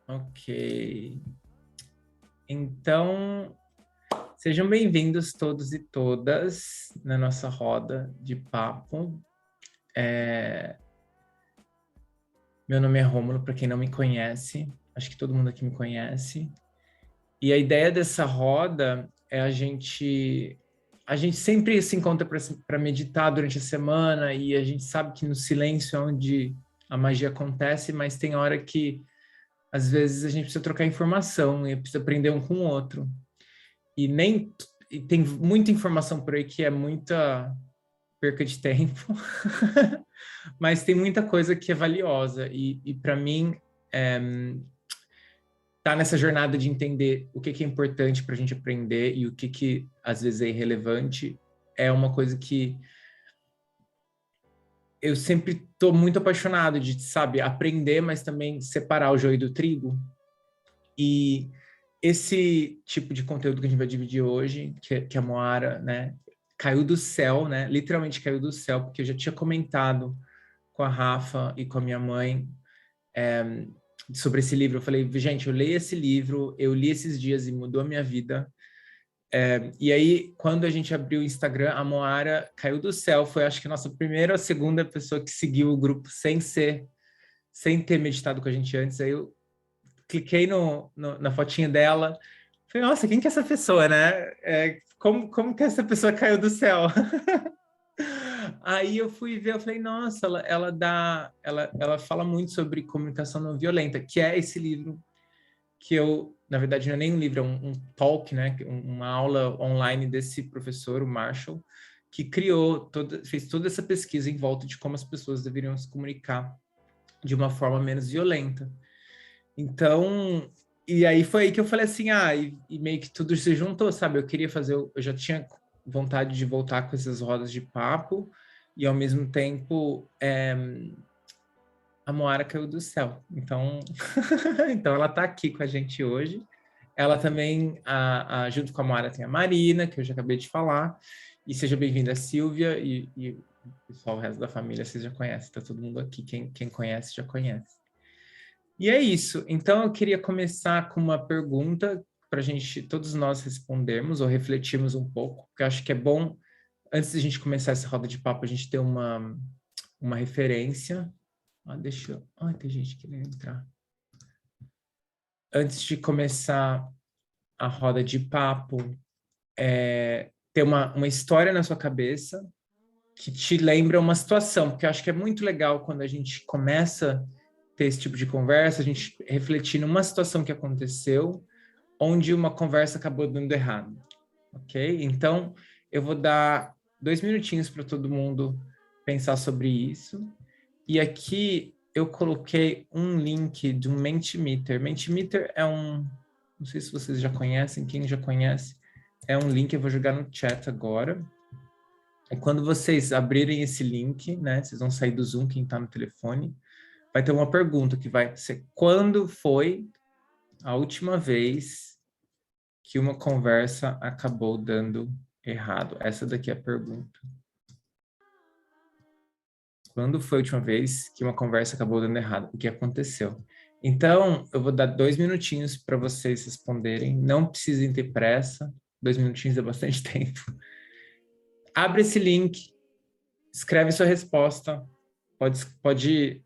Ok. Então, sejam bem-vindos todos e todas na nossa roda de papo. Meu nome é Rômulo, para quem não me conhece, acho que todo mundo aqui me conhece. E a ideia dessa roda é a gente sempre se encontra para meditar durante a semana e a gente sabe que no silêncio é onde a magia acontece, mas tem hora que às vezes a gente precisa trocar informação e precisa aprender um com o outro. E tem muita informação por aí que é muita perca de tempo, mas tem muita coisa que é valiosa. E para mim, tá nessa jornada de entender o que é importante para a gente aprender e o que às vezes é irrelevante, é uma coisa que eu sempre estou muito apaixonado de, sabe, aprender, mas também separar o joio do trigo. E esse tipo de conteúdo que a gente vai dividir hoje, que a Moara, né, caiu do céu, né, literalmente caiu do céu, porque eu já tinha comentado com a Rafa e com a minha mãe sobre esse livro. Eu falei, gente, eu leio esse livro, eu li esses dias e mudou a minha vida. E aí, quando a gente abriu o Instagram, a Moara caiu do céu, foi acho que a nossa primeira ou segunda pessoa que seguiu o grupo sem ter meditado com a gente antes. Aí eu cliquei na fotinha dela, falei, nossa, quem que é essa pessoa, né? Como que essa pessoa caiu do céu? Aí eu fui ver, eu falei, nossa, ela fala muito sobre comunicação não violenta, que é esse livro que eu, na verdade, não é nem um livro, é um talk, né? Uma aula online desse professor, o Marshall, que fez toda essa pesquisa em volta de como as pessoas deveriam se comunicar de uma forma menos violenta. Então, e aí foi aí que eu falei assim, e meio que tudo se juntou, sabe? Eu já tinha vontade de voltar com essas rodas de papo, e ao mesmo tempo, a Moara caiu do céu. Então, então ela está aqui com a gente hoje. Ela também, junto com a Moara, tem a Marina, que eu já acabei de falar. E seja bem-vinda, Silvia, e o pessoal, o resto da família, vocês já conhecem, está todo mundo aqui. Quem conhece, já conhece. E é isso. Então, eu queria começar com uma pergunta para todos nós respondermos ou refletirmos um pouco, porque eu acho que é bom, antes de a gente começar essa roda de papo, a gente ter uma referência. Tem gente querendo entrar. Antes de começar a roda de papo, ter uma história na sua cabeça que te lembra uma situação, porque eu acho que é muito legal quando a gente começa a ter esse tipo de conversa, a gente refletir numa situação que aconteceu, onde uma conversa acabou dando errado, ok? Então, eu vou dar 2 minutinhos para todo mundo pensar sobre isso. E aqui eu coloquei um link de um Mentimeter. Mentimeter não sei se vocês já conhecem, quem já conhece, é um link, eu vou jogar no chat agora. E quando vocês abrirem esse link, né, vocês vão sair do Zoom, quem está no telefone, vai ter uma pergunta que vai ser: quando foi a última vez que uma conversa acabou dando errado? Essa daqui é a pergunta. Quando foi a última vez que uma conversa acabou dando errado? O que aconteceu? Então, eu vou dar 2 minutinhos para vocês responderem. Não precisem ter pressa. 2 minutinhos é bastante tempo. Abre esse link, escreve sua resposta. Pode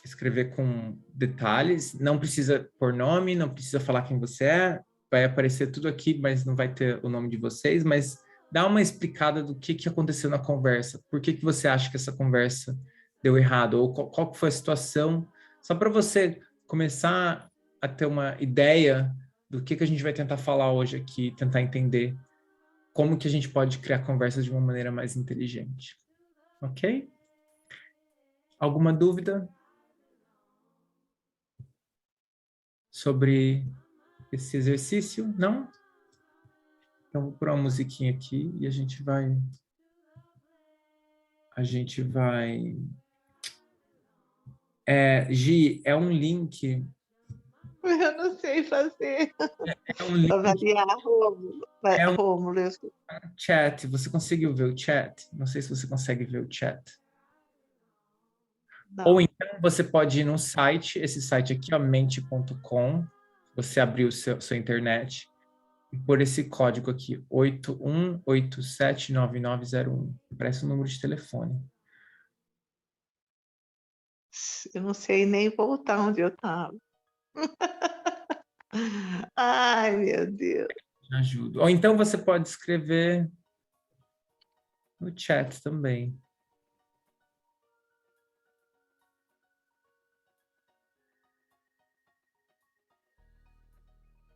escrever com detalhes. Não precisa pôr nome, não precisa falar quem você é. Vai aparecer tudo aqui, mas não vai ter o nome de vocês. Mas dá uma explicada do que aconteceu na conversa. Por que você acha que essa conversa deu errado? Ou qual foi a situação? Só para você começar a ter uma ideia do que a gente vai tentar falar hoje aqui, tentar entender como que a gente pode criar conversas de uma maneira mais inteligente. Ok? Alguma dúvida sobre esse exercício? Não? Então, vou pôr uma musiquinha aqui e a gente vai... Gi, é um link... Eu não sei fazer. É um link... Avaliar, Rômulo. É um Rômulo, eu... chat. Você conseguiu ver o chat? Não sei se você consegue ver o chat. Não. Ou Então, você pode ir num site, esse site aqui, ó, mente.com, você abrir o sua internet, e por esse código aqui, 81879901. Parece um número de telefone. Eu não sei nem voltar onde eu estava. Ai, meu Deus. Ajuda. Ou então você pode escrever no chat também.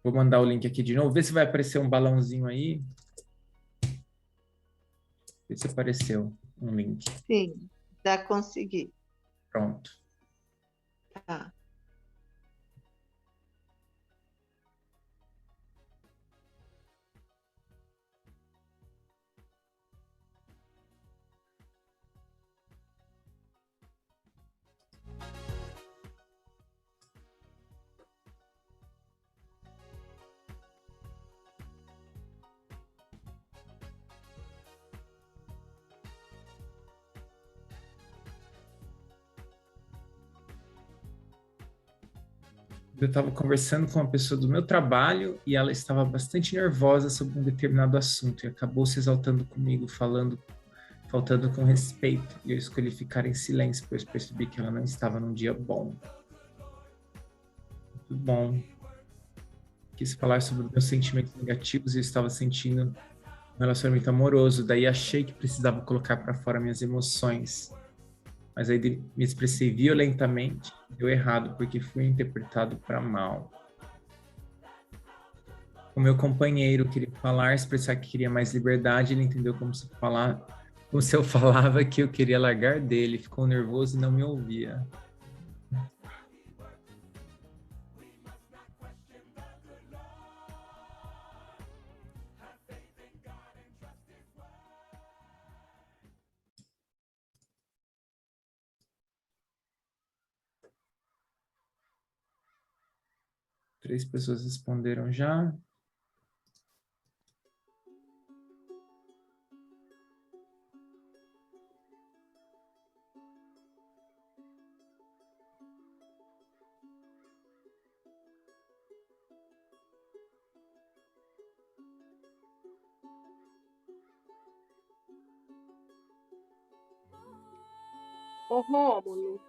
Vou mandar o link aqui de novo. Vê se vai aparecer um balãozinho aí. Vê se apareceu um link. Sim, já consegui. Pronto. Tá. Eu estava conversando com uma pessoa do meu trabalho e ela estava bastante nervosa sobre um determinado assunto e acabou se exaltando comigo, faltando com respeito. E eu escolhi ficar em silêncio, pois percebi que ela não estava num dia bom. Muito bom. Quis falar sobre meus sentimentos negativos e eu estava sentindo um relacionamento amoroso. Daí achei que precisava colocar para fora minhas emoções. Mas aí me expressei violentamente, deu errado, porque fui interpretado para mal. O meu companheiro queria falar, expressar que queria mais liberdade, ele entendeu como se eu falava que eu queria largar dele, ficou nervoso e não me ouvia. Três pessoas responderam já. Ô, Rômulo,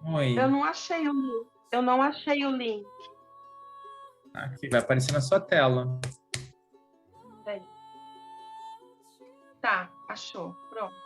Oi. eu não achei o link. Eu não achei o link. Aqui vai aparecer na sua tela. Peraí. Tá, achou. Pronto.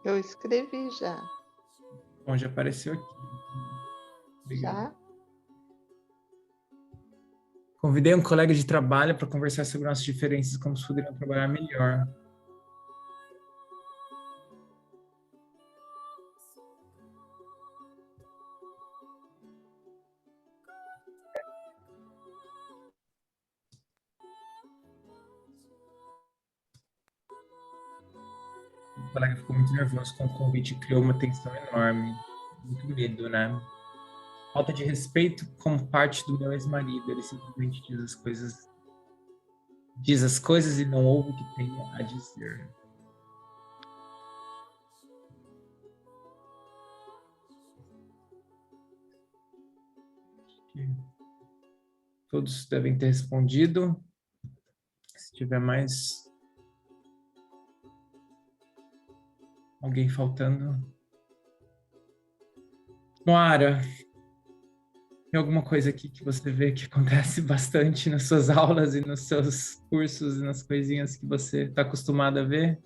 Eu escrevi já. Bom, já apareceu aqui. Obrigado. Já? Convidei um colega de trabalho para conversar sobre nossas diferenças e como poderiam trabalhar melhor. O colega ficou muito nervoso com o convite e criou uma tensão enorme. Muito medo, né? Falta de respeito como parte do meu ex-marido. Ele simplesmente diz as coisas e não ouve o que tem a dizer. Todos devem ter respondido. Se tiver mais alguém faltando. Moara, tem alguma coisa aqui que você vê que acontece bastante nas suas aulas e nos seus cursos e nas coisinhas que você está acostumada a ver?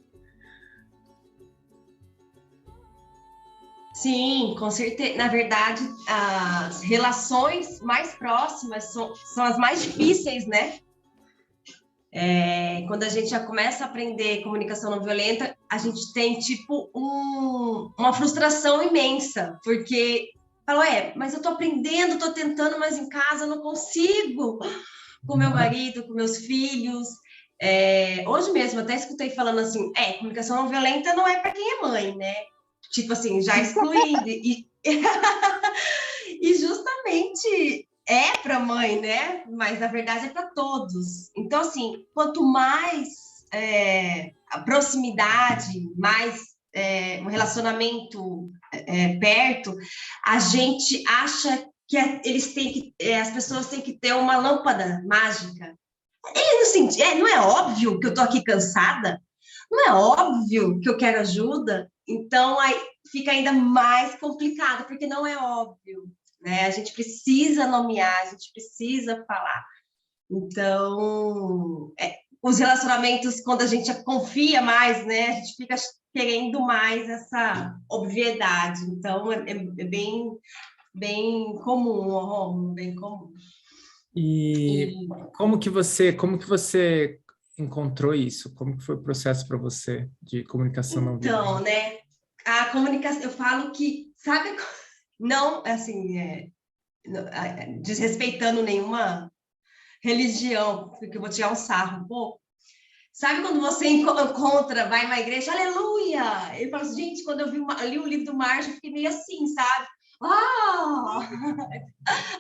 Sim, com certeza. Na verdade, as relações mais próximas são as mais difíceis, né? Quando a gente já começa a aprender comunicação não violenta, a gente tem, tipo, uma frustração imensa, porque fala, mas eu tô aprendendo, tô tentando, mas em casa eu não consigo, com meu marido, com meus filhos. Hoje mesmo, até escutei falando assim, comunicação não violenta não é para quem é mãe, né? Tipo assim, já excluindo. E justamente é para mãe, né? Mas na verdade é para todos. Então, assim, quanto mais a proximidade, mais um relacionamento perto, a gente acha que as pessoas têm que ter uma lâmpada mágica. Não é óbvio que eu tô aqui cansada? Não é óbvio que eu quero ajuda? Então, aí fica ainda mais complicado, porque não é óbvio, né? A gente precisa nomear, a gente precisa falar. Então, os relacionamentos, quando a gente confia mais, né? A gente fica querendo mais essa obviedade. Então, é bem, bem comum, bem comum. E como que você encontrou isso? Como que foi o processo para você de comunicação não violenta? Então, né? A comunicação, eu falo que, sabe, não, assim, desrespeitando nenhuma religião, porque eu vou tirar um sarro um pouco. Sabe quando você encontra, vai numa igreja, aleluia! Ele fala assim, gente, quando eu li o livro do Marge, eu fiquei meio assim, sabe?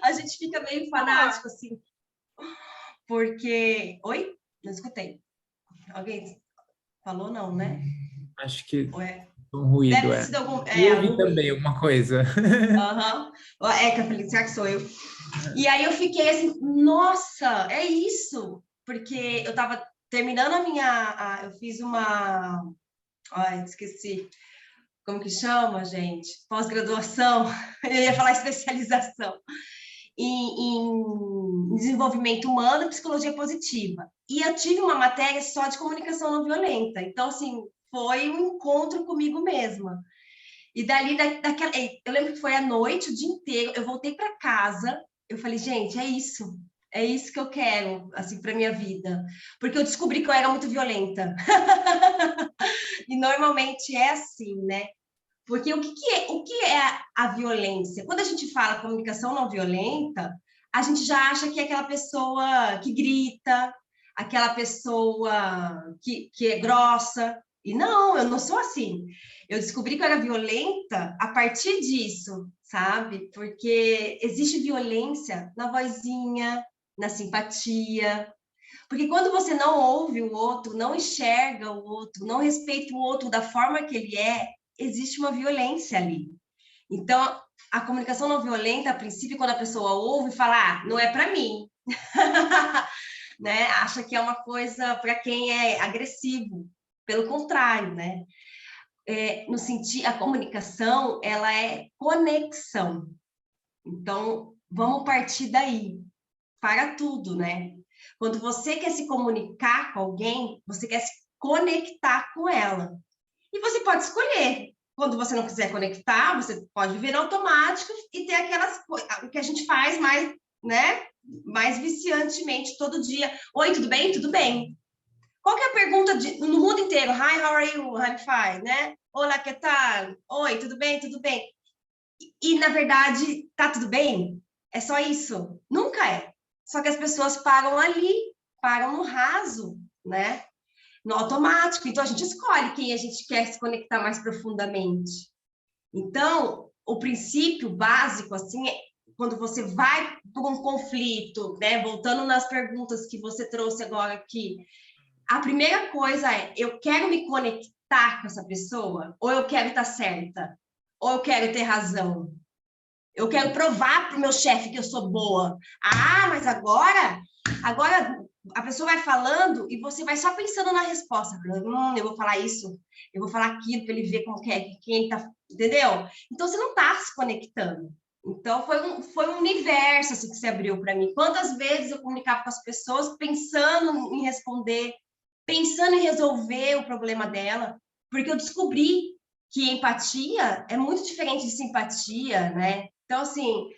A gente fica meio fanático, assim, porque... Oi? Não escutei. Alguém falou não, né? Acho que Ué. um ruído, Deve ter sido algum Eu ouvi ruído. também alguma coisa. Aham. Que eu falei, será que sou eu? E aí eu fiquei assim, nossa, é isso. Porque eu tava terminando eu fiz uma... Ai, esqueci. Como que chama, gente? Pós-graduação. Eu ia falar especialização. Em desenvolvimento humano e psicologia positiva. E eu tive uma matéria só de comunicação não violenta. Então, assim, foi um encontro comigo mesma. E dali, eu lembro que foi à noite, o dia inteiro, eu voltei para casa, eu falei, gente, é isso que eu quero, assim, para minha vida. Porque eu descobri que eu era muito violenta. E normalmente é assim, né? Porque o que é a violência? Quando a gente fala comunicação não violenta, a gente já acha que é aquela pessoa que grita, aquela pessoa que é grossa. E não, eu não sou assim. Eu descobri que eu era violenta a partir disso, sabe? Porque existe violência na vozinha, na simpatia. Porque quando você não ouve o outro, não enxerga o outro, não respeita o outro da forma que ele existe uma violência ali. Então, a comunicação não violenta, a princípio, quando a pessoa ouve, fala, não é para mim. Né? Acha que é uma coisa para quem é agressivo. Pelo contrário, né? No sentido, a comunicação, ela é conexão. Então, vamos partir daí. Para tudo, né? Quando você quer se comunicar com alguém, você quer se conectar com ela. E você pode escolher. Quando você não quiser conectar, você pode viver automático e ter o que a gente faz mais, né? Mais viciantemente todo dia. Oi, tudo bem? Tudo bem. Qual que é a pergunta no mundo inteiro? Hi, how are you? I'm fine, né? Olá, que tal? Oi, tudo bem? Tudo bem. E na verdade, tá tudo bem? É só isso? Nunca é. Só que as pessoas param ali, param no raso, né? No automático. Então, a gente escolhe quem a gente quer se conectar mais profundamente. Então, o princípio básico, assim, é quando você vai por um conflito, né? Voltando nas perguntas que você trouxe agora aqui, a primeira coisa é, eu quero me conectar com essa pessoa? Ou eu quero estar certa? Ou eu quero ter razão? Eu quero provar para o meu chefe que eu sou boa. Mas agora a pessoa vai falando e você vai só pensando na resposta. Eu vou falar isso, eu vou falar aquilo para ele ver como que é, quem tá, entendeu? Então você não está se conectando. Então foi um universo assim que se abriu para mim. Quantas vezes eu comunicava com as pessoas pensando em responder, pensando em resolver o problema dela, porque eu descobri que empatia é muito diferente de simpatia, né? Então, assim,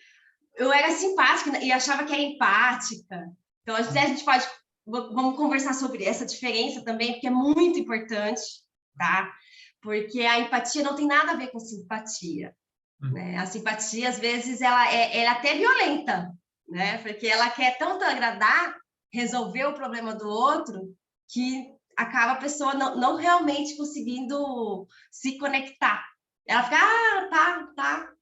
eu era simpática e achava que era empática. Então, a gente pode... Vamos conversar sobre essa diferença também, porque é muito importante, tá? Porque a empatia não tem nada a ver com simpatia, né? A simpatia, às vezes, ela é até violenta, né? Porque ela quer tanto agradar, resolver o problema do outro, que acaba a pessoa não realmente conseguindo se conectar. Ela fica, tá.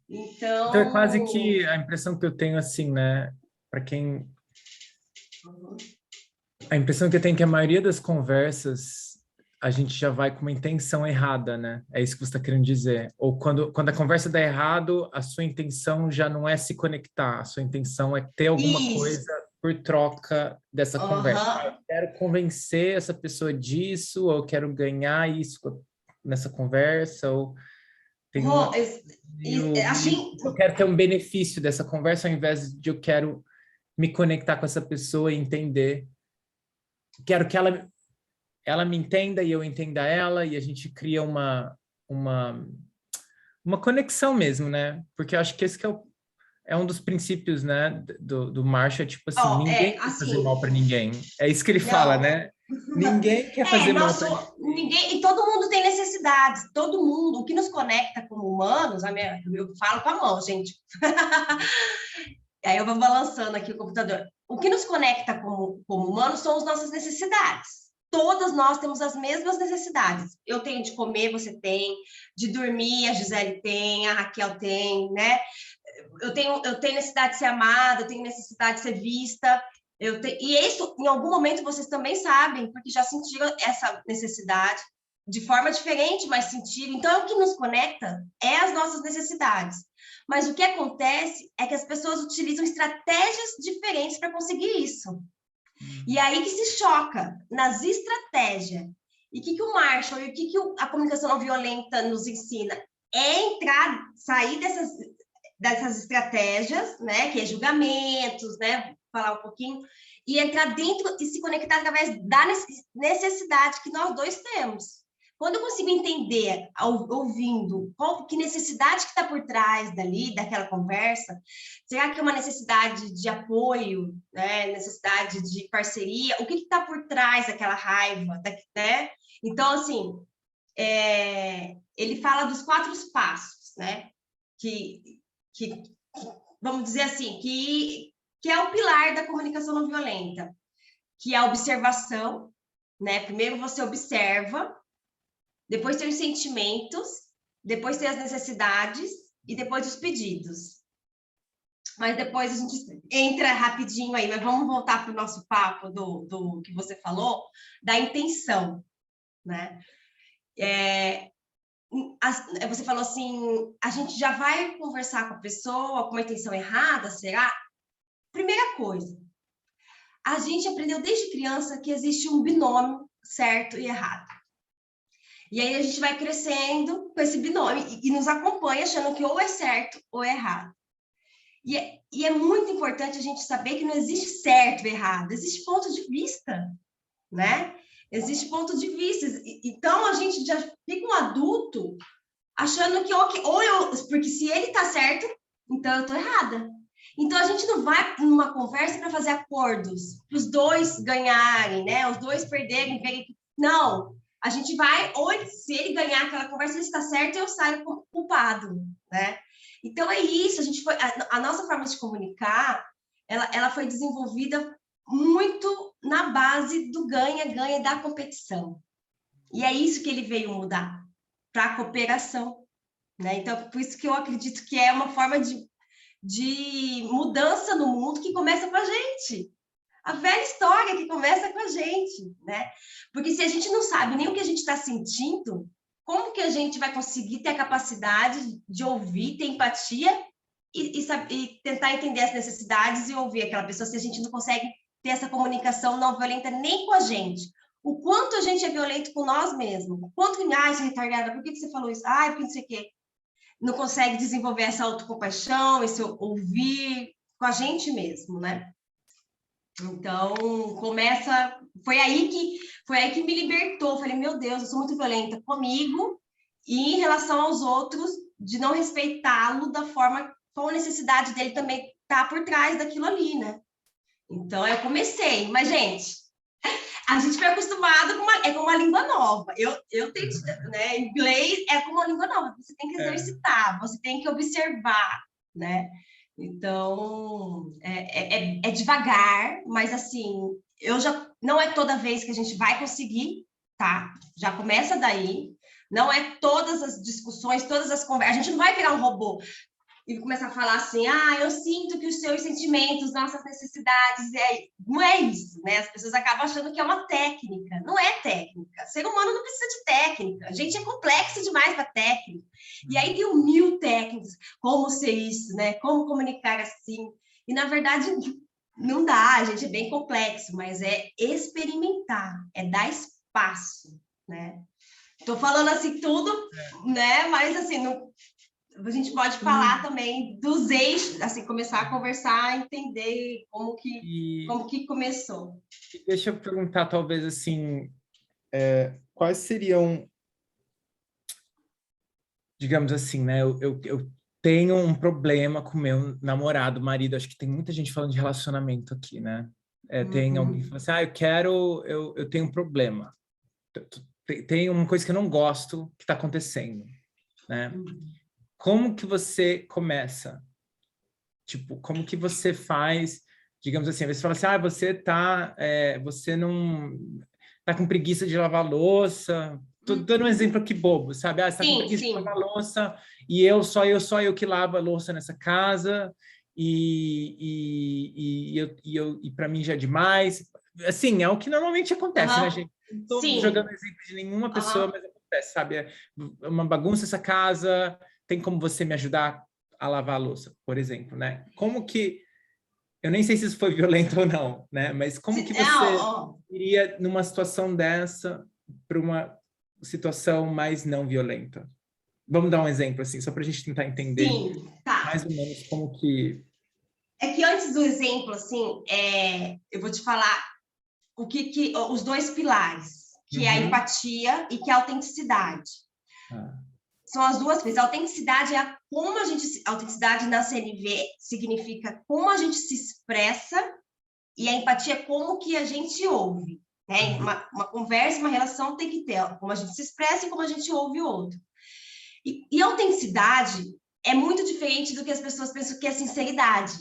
Então é quase Então... que a impressão que eu tenho assim, né? Para quem... A impressão que eu tenho é que a maioria das conversas a gente já vai com uma intenção errada, né? É isso que você está querendo dizer. Ou quando a conversa dá errado, a sua intenção já não é se conectar, a sua intenção é ter alguma coisa por troca dessa conversa. Eu quero convencer essa pessoa disso, ou eu quero ganhar isso nessa conversa, ou tem uma... assim... Eu quero ter um benefício dessa conversa ao invés de eu quero me conectar com essa pessoa e entender. Quero que ela me entenda e eu entenda ela, e a gente cria uma conexão mesmo, né? Porque eu acho que esse que é um dos princípios, né, do Marshall, tipo assim, ninguém quer fazer mal para ninguém. É isso que ele fala, né? Ninguém quer fazer mal para ninguém. E todo mundo tem necessidades, todo mundo. O que nos conecta como humanos, eu falo com a mão, gente. Aí eu vou balançando aqui o computador. O que nos conecta como humanos são as nossas necessidades. Todas nós temos as mesmas necessidades. Eu tenho de comer, você tem, de dormir, a Gisele tem, a Raquel tem, né? Eu tenho necessidade de ser amada, eu tenho necessidade de ser vista. E isso, em algum momento, vocês também sabem, porque já sentiram essa necessidade de forma diferente, mas sentiram. Então, o que nos conecta é as nossas necessidades. Mas o que acontece é que as pessoas utilizam estratégias diferentes para conseguir isso. E aí que se choca nas estratégias. E o que o Marshall e o que a comunicação não violenta nos ensina? É sair dessas estratégias, né? Que é julgamentos, né? Falar um pouquinho, e entrar dentro e se conectar através da necessidade que nós dois temos. Quando eu consigo entender, ouvindo, que necessidade que está por trás daquela conversa, será que é uma necessidade de apoio, né? Necessidade de parceria? O que está por trás daquela raiva, né? Então, assim, ele fala dos 4 passos, né? Que vamos dizer assim, que é o pilar da comunicação não violenta, que é a observação, né? Primeiro você observa, depois tem os sentimentos, depois tem as necessidades e depois os pedidos. Mas depois a gente entra rapidinho aí, mas vamos voltar para o nosso papo do que você falou, da intenção, né? Você falou assim, a gente já vai conversar com a pessoa com uma intenção errada, será? Primeira coisa, a gente aprendeu desde criança que existe um binômio certo e errado. E aí a gente vai crescendo com esse binômio e nos acompanha achando que ou é certo ou é errado. E é muito importante a gente saber que não existe certo e errado, existe ponto de vista, né? Existe ponto de vista. Então, a gente já fica um adulto achando que, porque se ele está certo, então eu estou errada. Então, a gente não vai numa conversa para fazer acordos, para os dois ganharem, né? Os dois perderem, verem. Não, a gente vai, ou se ele ganhar aquela conversa, ele está certo e eu saio culpado, né? Então, é isso. A nossa forma de se comunicar, ela foi desenvolvida muito na base do ganha-ganha da competição. E é isso que ele veio mudar para a cooperação, né? Então, por isso que eu acredito que é uma forma de mudança no mundo que começa com a gente. A velha história que começa com a gente, né? Porque se a gente não sabe nem o que a gente está sentindo, como que a gente vai conseguir ter a capacidade de ouvir, ter empatia e tentar entender as necessidades e ouvir aquela pessoa se a gente não consegue ter essa comunicação não violenta nem com a gente? O quanto a gente é violento com nós mesmos. O quanto que, essa retardada, por que você falou isso? Porque não sei o quê. Não consegue desenvolver essa autocompaixão, esse ouvir com a gente mesmo, né? Então, foi aí que me libertou. Eu falei, meu Deus, eu sou muito violenta comigo E em relação aos outros, de não respeitá-lo da forma, com a necessidade dele também tá por trás daquilo ali, né? Então, eu comecei. Mas, gente, a gente foi acostumado com uma língua nova. Eu tenho, né? Inglês é como uma língua nova. Você tem que exercitar, você tem que observar, né? Então, é devagar, mas, assim, não é toda vez que a gente vai conseguir, tá? Já começa daí. Não é todas as discussões, todas as conversas. A gente não vai virar um robô e começar a falar assim, eu sinto que os seus sentimentos, nossas necessidades, não é isso, né? As pessoas acabam achando que é uma técnica. Não é técnica. Ser humano não precisa de técnica. A gente é complexo demais para técnica. E aí tem 1000 técnicas. Como ser isso, né? Como comunicar assim. E, na verdade, não dá. A gente é bem complexo, mas é experimentar, é dar espaço, né? Estou falando assim tudo, né? Mas assim, a gente pode falar também dos eixos, assim, começar a conversar, entender como que começou. Deixa eu perguntar, talvez, assim, quais seriam, digamos assim, né? Eu tenho um problema com meu namorado, marido. Acho que tem muita gente falando de relacionamento aqui, né? Tem alguém que fala assim, eu tenho um problema. Tem uma coisa que eu não gosto que está acontecendo, né? Como que você começa? Tipo, como que você faz, digamos assim, você fala assim, você não tá com preguiça de lavar louça. Tô dando um exemplo aqui bobo, sabe? Você tá com preguiça de lavar louça e só eu que lavo a louça nessa casa e para mim já é demais. Assim, é o que normalmente acontece, né, gente? Não estou jogando exemplo de nenhuma pessoa, mas acontece, sabe? É uma bagunça essa casa, tem como você me ajudar a lavar a louça, por exemplo, né? Como que... Eu nem sei se isso foi violento ou não, né? Mas como que você iria numa situação dessa para uma situação mais não violenta? Vamos dar um exemplo, assim, só para a gente tentar entender mais ou menos como que... É que antes do exemplo, assim, eu vou te falar os 2 pilares, que é a empatia e que é a autenticidade. São as 2 coisas. A autenticidade a autenticidade na CNV significa como a gente se expressa e a empatia é como que a gente ouve, né? Uma conversa, uma relação tem que ter como a gente se expressa e como a gente ouve o outro. E a autenticidade é muito diferente do que as pessoas pensam que é sinceridade,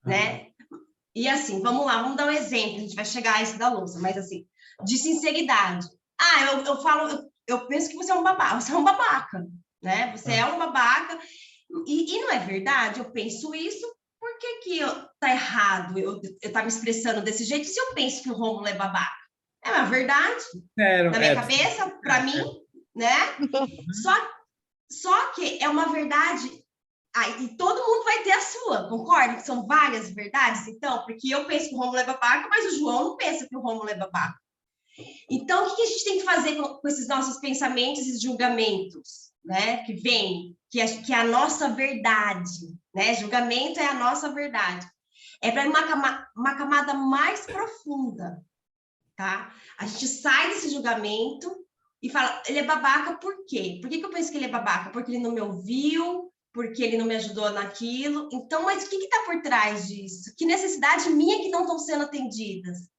né? E assim, vamos lá, vamos dar um exemplo, a gente vai chegar a isso da louça, mas assim, de sinceridade. Eu penso que você é um babaca, né? Você é um babaca, e não é verdade, eu penso isso, por que tá errado eu tá me expressando desse jeito se eu penso que o Rômulo é babaca? É uma verdade, na minha cabeça, para mim, né? Só que é uma verdade... e todo mundo vai ter a sua, concorda? Que são várias verdades, então, porque eu penso que o Rômulo é babaca, mas o João não pensa que o Rômulo é babaca. Então, o que a gente tem que fazer com esses nossos pensamentos e julgamentos, né? Que vem, que é a nossa verdade, né? Julgamento é a nossa verdade. É para uma camada mais profunda, tá? A gente sai desse julgamento e fala, ele é babaca por quê? Por que eu penso que ele é babaca? Porque ele não me ouviu, porque ele não me ajudou naquilo. Então, mas o que está por trás disso? Que necessidade minha que não estão sendo atendidas?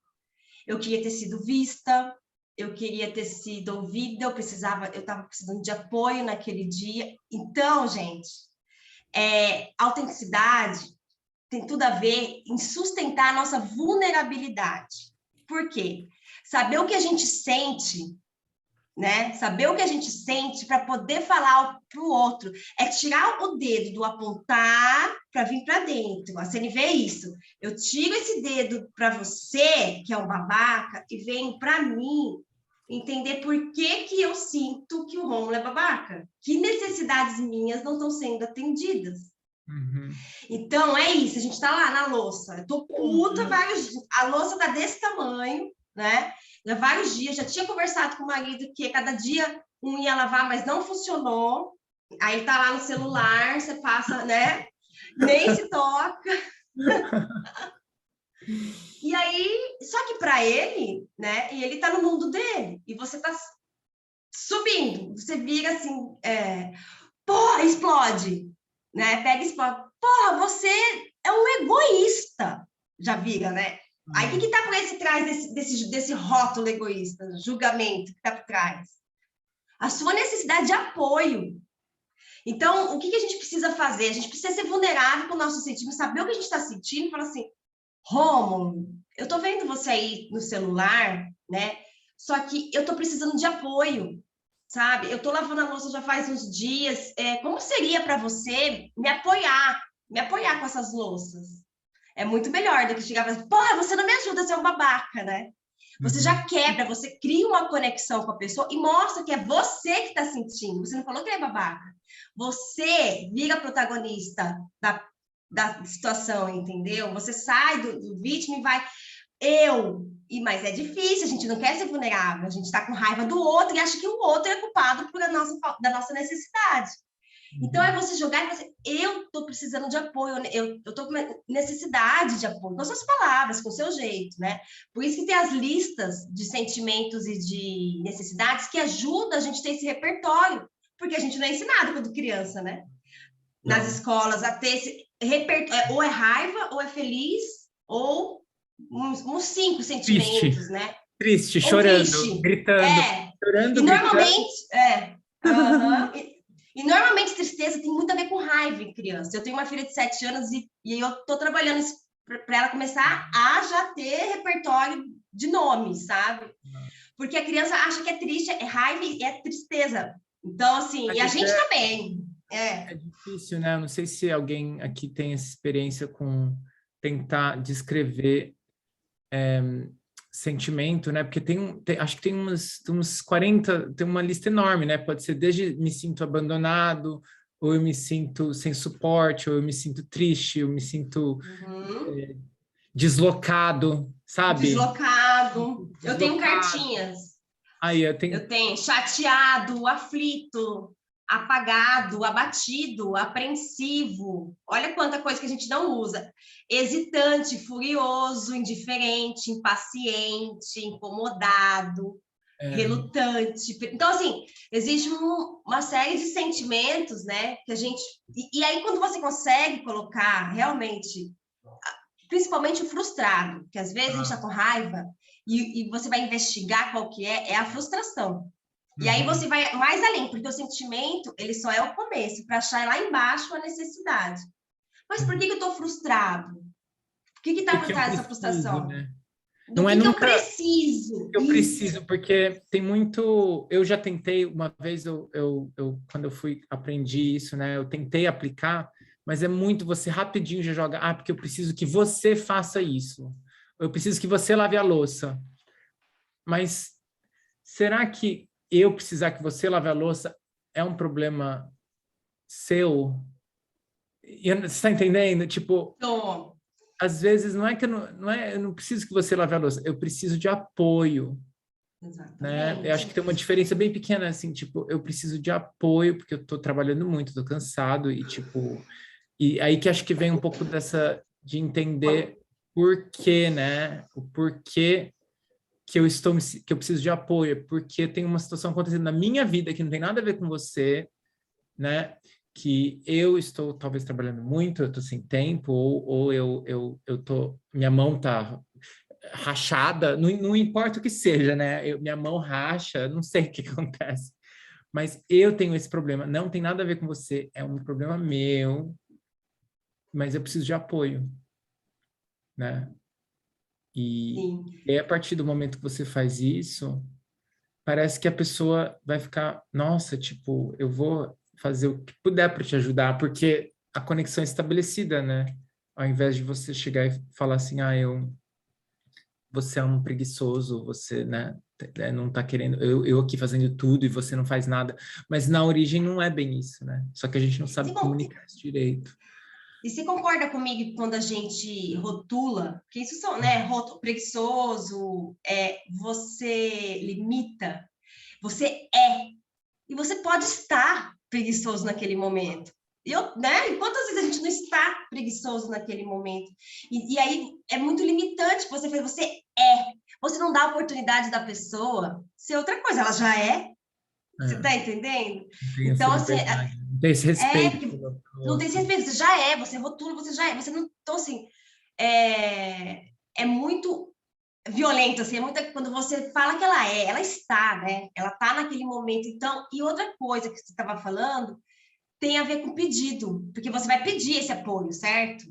Eu queria ter sido vista, eu queria ter sido ouvida, eu estava precisando de apoio naquele dia. Então, gente, autenticidade tem tudo a ver em sustentar a nossa vulnerabilidade. Por quê? Saber o que a gente sente, né? Saber o que a gente sente para poder falar para o outro. É tirar o dedo do apontar para vir para dentro. A CNV é isso. Eu tiro esse dedo para você, que é um babaca, e venho para mim entender por que eu sinto que o Rômulo é babaca. Que necessidades minhas não estão sendo atendidas. Então, é isso. A gente está lá na louça. Eu tô puta, a louça tá desse tamanho, né? Já vários dias, já tinha conversado com o marido que cada dia um ia lavar, mas não funcionou. Aí tá lá no celular, você passa, né? Nem se toca. E aí, só que para ele, né? E ele tá no mundo dele, e você tá subindo. Você vira assim, porra, explode, né? Pega e explode. Porra, você é um egoísta. Já vira, né? Aí, o que está por trás desse rótulo egoísta, julgamento que está por trás? A sua necessidade de apoio. Então, o que a gente precisa fazer? A gente precisa ser vulnerável com o nosso sentimento, saber o que a gente está sentindo e falar assim, Rômulo, eu estou vendo você aí no celular, né? Só que eu estou precisando de apoio, sabe? Eu estou lavando a louça já faz uns dias. Como seria para você me apoiar com essas louças? É muito melhor do que chegar e falar, porra, você não me ajuda, você é um babaca, né? Você já quebra, você cria uma conexão com a pessoa e mostra que é você que está sentindo. Você não falou que ele é babaca. Você vira protagonista da situação, entendeu? Você sai do vítima e vai... Mas é difícil, a gente não quer ser vulnerável, a gente está com raiva do outro e acha que o outro é culpado da nossa necessidade. Então, é você jogar e você, eu estou precisando de apoio, eu estou com necessidade de apoio, com suas palavras, com o seu jeito, né? Por isso que tem as listas de sentimentos e de necessidades que ajudam a gente a ter esse repertório, porque a gente não é ensinado quando criança, né? Nas escolas, a ter esse repertório, ou é raiva, ou é feliz, ou uns 5 sentimentos, Triste, né? triste, Ou chorando, triste. gritando, chorando, E normalmente, gritando. E normalmente tristeza tem muito a ver com raiva em criança. Eu tenho uma filha de 7 anos e eu estou trabalhando para ela começar a já ter repertório de nomes, sabe? Porque a criança acha que é triste, é raiva e é tristeza. Então, assim, e a gente também. É difícil, né? Eu não sei se alguém aqui tem essa experiência com tentar descrever sentimento, né? Porque acho que tem uns 40, tem uma lista enorme, né? Pode ser desde me sinto abandonado, ou eu me sinto sem suporte, ou eu me sinto triste, eu me sinto deslocado, sabe? Deslocado. Eu tenho cartinhas. Aí Eu tenho chateado, aflito, apagado, abatido, apreensivo. Olha quanta coisa que a gente não usa. Hesitante, furioso, indiferente, impaciente, incomodado, relutante. Então, assim, existe uma série de sentimentos, né? Que a gente... E aí, quando você consegue colocar realmente, principalmente o frustrado, que às vezes a gente está com raiva e você vai investigar qual que é a frustração. E aí você vai mais além, porque o sentimento, ele só é o começo, para achar lá embaixo a necessidade. Mas por que eu estou frustrado? O que está por trás dessa frustração? Né? Não é nunca... eu preciso. Eu preciso, porque tem muito... Eu já tentei, uma vez, quando eu aprendi isso, né? Eu tentei aplicar, mas é muito, você rapidinho já joga, porque eu preciso que você faça isso. Eu preciso que você lave a louça. Mas será que eu precisar que você lave a louça é um problema seu? Você está entendendo? Tipo, às vezes não é que eu não preciso que você lave a louça, eu preciso de apoio. Né? Eu acho que tem uma diferença bem pequena, assim, tipo, eu preciso de apoio porque eu estou trabalhando muito, estou cansado e, tipo... E aí que acho que vem um pouco de entender por quê, né? O porquê que eu preciso de apoio, porque tem uma situação acontecendo na minha vida que não tem nada a ver com você, né? Que eu estou talvez trabalhando muito, eu estou sem tempo, ou minha mão está rachada, não importa o que seja, né? Minha mão racha, não sei o que acontece, mas eu tenho esse problema, não tem nada a ver com você, é um problema meu, mas eu preciso de apoio, né? E a partir do momento que você faz isso, parece que a pessoa vai ficar, nossa, tipo, eu vou fazer o que puder para te ajudar, porque a conexão é estabelecida, né? Ao invés de você chegar e falar assim, você é um preguiçoso, você, né, não tá querendo, eu aqui fazendo tudo e você não faz nada. Mas na origem não é bem isso, né? Só que a gente não sabe comunicar isso direito. E você concorda comigo quando a gente rotula, que isso são, né, preguiçoso, você limita, você e você pode estar preguiçoso naquele momento. Né? E quantas vezes a gente não está preguiçoso naquele momento? E aí é muito limitante, você não dá a oportunidade da pessoa ser outra coisa, ela já é. Você tá entendendo? Não tem essa Então, assim, liberdade, não tem esse respeito. porque pelo não tem outro. respeito, você já é, você rotula, você já é, você não. Então, assim, é muito violento, assim, é muito quando você fala que ela está, né? Ela tá naquele momento. Então, e outra coisa que você estava falando tem a ver com pedido, porque você vai pedir esse apoio, certo?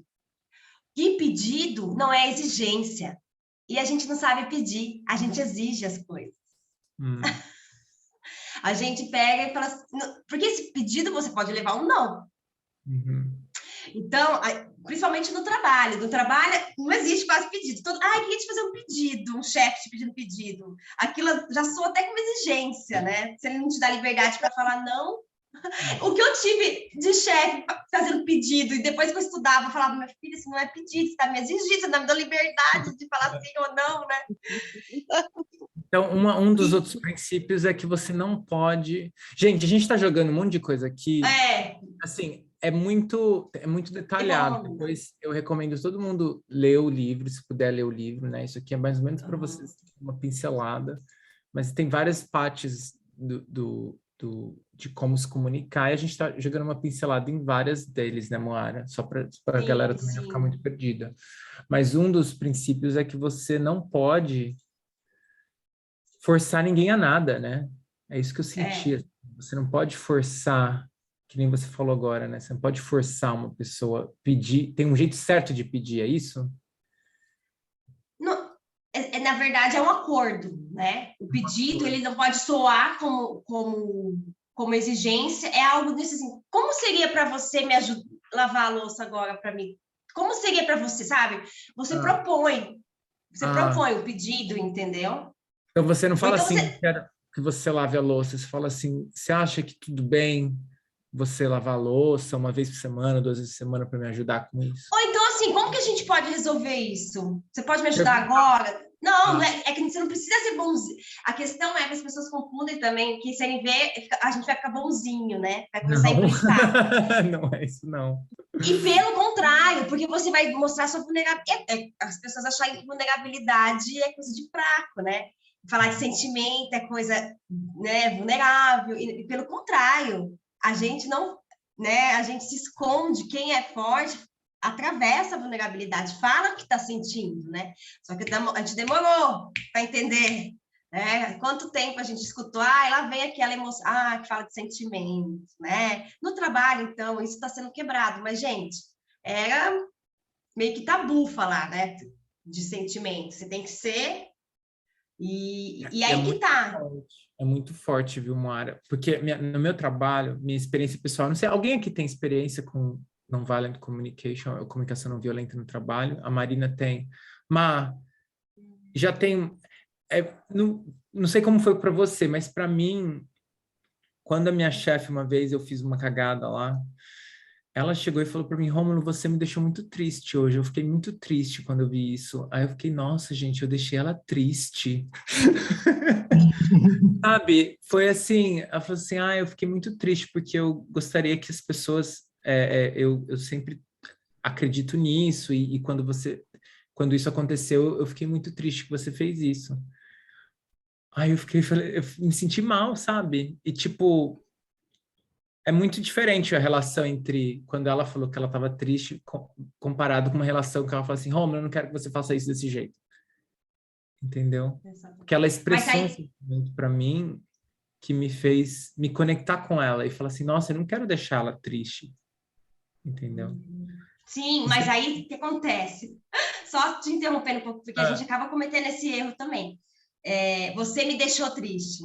E pedido não é exigência. E a gente não sabe pedir, a gente exige as coisas. Hum, A gente pega e fala assim, porque esse pedido você pode levar um não. uhum. Então, principalmente no trabalho. No trabalho não existe quase pedido. Queria te fazer um pedido, um chefe te pedindo pedido. Aquilo já soa até como exigência, né? Se ele não te dá liberdade para falar não. O que eu tive de chefe fazendo pedido, e depois que eu estudava, eu falava, minha filha, isso não é pedido, você está me exigindo, você está me dando liberdade de falar sim ou não, né? Então, um dos outros princípios é que você não pode... Gente, a gente está jogando um monte de coisa aqui, assim, é muito detalhado. bom. Depois eu recomendo todo mundo ler o livro, se puder ler o livro, né? Isso aqui é mais ou menos para vocês uma pincelada, mas tem várias partes de como se comunicar, e a gente está jogando uma pincelada em várias deles, né, Moara? Só para a galera também não ficar muito perdida. Mas um dos princípios é que você não pode forçar ninguém a nada, né? É isso que eu sentia. Você não pode forçar, que nem você falou agora, né? Você não pode forçar uma pessoa a pedir. Tem um jeito certo de pedir, é isso? Não, na verdade, é um acordo, né? O pedido, ele não pode soar como exigência, é algo disso assim, como seria para você me ajudar a lavar a louça agora para mim? Como seria para você, sabe? Você propõe o pedido, entendeu? Então você não fala Então assim, quero que você lave a louça, você fala assim, você acha que tudo bem você lavar a louça uma vez por semana, 2 vezes por semana para me ajudar com isso? Ou então assim, como que a gente pode resolver isso? Você pode me ajudar agora? Não, é que você não precisa ser bonzinho. A questão é que as pessoas confundem também que se ele vê, a gente vai ficar bonzinho, né? Vai começar a implicar. Não é isso, não. E pelo contrário, porque você vai mostrar sua vulnerabilidade. As pessoas acharem que vulnerabilidade é coisa de fraco, né? Falar de sentimento é coisa, né, vulnerável. E pelo contrário, a gente não, né? A gente se esconde. Quem é forte atravessa a vulnerabilidade, fala o que está sentindo, né? Só que a gente demorou para entender, né? Quanto tempo a gente escutou, lá vem aquela emoção, que fala de sentimento, né? No trabalho, então, isso está sendo quebrado, mas, gente, era meio que tabu falar, né? De sentimento, você tem que ser, e aí que tá. É muito forte, viu, Moara? Porque no meu trabalho, minha experiência pessoal, não sei, alguém aqui tem experiência com Nonviolent Communication, ou comunicação não violenta no trabalho? A Marina tem. Mas já tem... não sei como foi para você, mas para mim, quando a minha chefe, uma vez, eu fiz uma cagada lá, ela chegou e falou para mim, Rômulo, você me deixou muito triste hoje. Eu fiquei muito triste quando eu vi isso. Aí eu fiquei, nossa, gente, eu deixei ela triste. Sabe? Foi assim, ela falou assim, eu fiquei muito triste porque eu gostaria que as pessoas... eu sempre acredito nisso e quando isso aconteceu, eu fiquei muito triste que você fez isso. Aí eu me senti mal, sabe? E tipo, é muito diferente a relação entre quando ela falou que ela estava triste comparado com uma relação que ela falou assim, Romulo, eu não quero que você faça isso desse jeito. Entendeu? Porque ela expressou um sentimento para mim que me fez me conectar com ela e falar assim, nossa, eu não quero deixar ela triste. Entendeu? Sim, mas aí o que acontece? Só te interrompendo um pouco, porque a gente acaba cometendo esse erro também. Você me deixou triste.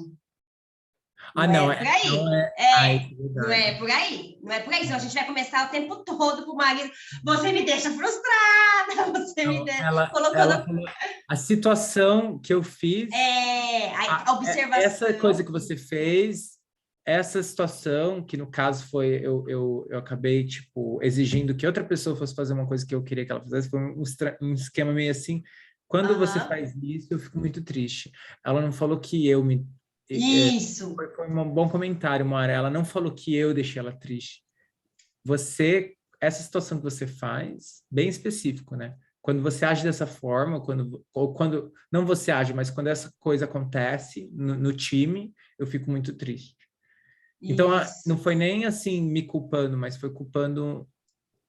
Não é por aí. Não é por aí. Não é por aí. Senão a gente vai começar o tempo todo pro marido. Você me deixa frustrada. Você me deixa colocando. Ela falou, a situação que eu fiz. A observação. Essa coisa que você fez, essa situação, que no caso foi eu acabei, tipo, exigindo que outra pessoa fosse fazer uma coisa que eu queria que ela fizesse, foi um esquema meio assim. Quando você faz isso, eu fico muito triste. Ela não falou que eu me... Isso! Foi um bom comentário, Moara. Ela não falou que eu deixei ela triste. Essa situação que você faz, bem específico, né? Quando você age dessa forma, ou quando não você age, mas quando essa coisa acontece no time, eu fico muito triste. Então, Isso. não foi nem assim me culpando, mas foi culpando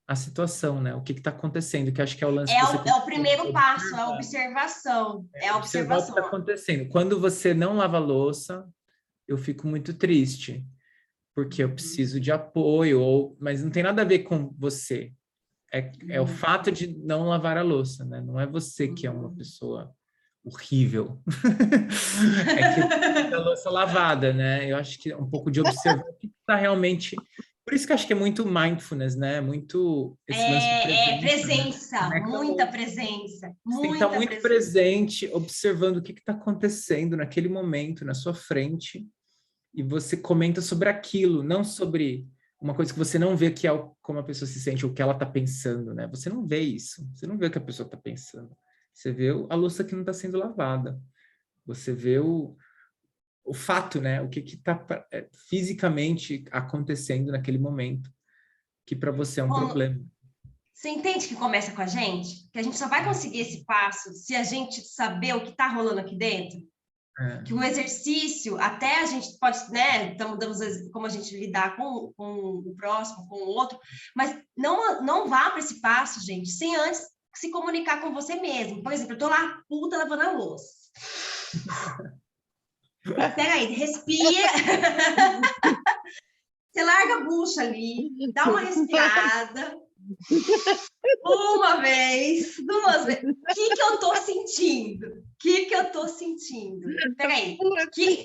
a situação, né? O que está acontecendo, que acho que é o lance que você É o primeiro passo, a observar. observação. É a Observar o que está observação. acontecendo. Quando você não lava a louça, eu fico muito triste, porque eu preciso de apoio, mas não tem nada a ver com você. É o fato de não lavar a louça, né? Não é você que é uma pessoa horrível. É que tem a louça lavada, né? Eu acho que é um pouco de observar o que está realmente... Por isso que eu acho que é muito mindfulness, né? Muito esse lance de Presença, né? muita presença, Você tem que estar muita muito presença. presente, observando o que está acontecendo naquele momento, na sua frente, e você comenta sobre aquilo, não sobre uma coisa que você não vê que é como a pessoa se sente, ou o que ela está pensando, né? Você não vê isso, você não vê o que a pessoa está pensando. Você vê a louça que não está sendo lavada. Você vê o fato, né? O que está fisicamente acontecendo naquele momento, que para você é um problema. Você entende que começa com a gente? Que a gente só vai conseguir esse passo se a gente saber o que está rolando aqui dentro? Que o exercício, até a gente pode, né? Estamos dando como a gente lidar com o próximo, com o outro, mas não vá para esse passo, gente, sem antes se comunicar com você mesmo. Por exemplo, eu estou lá, puta, lavando a louça. Peraí, respira. Você larga a bucha ali, dá uma respirada. Uma vez, duas vezes. O que eu estou sentindo? O que eu estou sentindo? Peraí. Puta, Gi,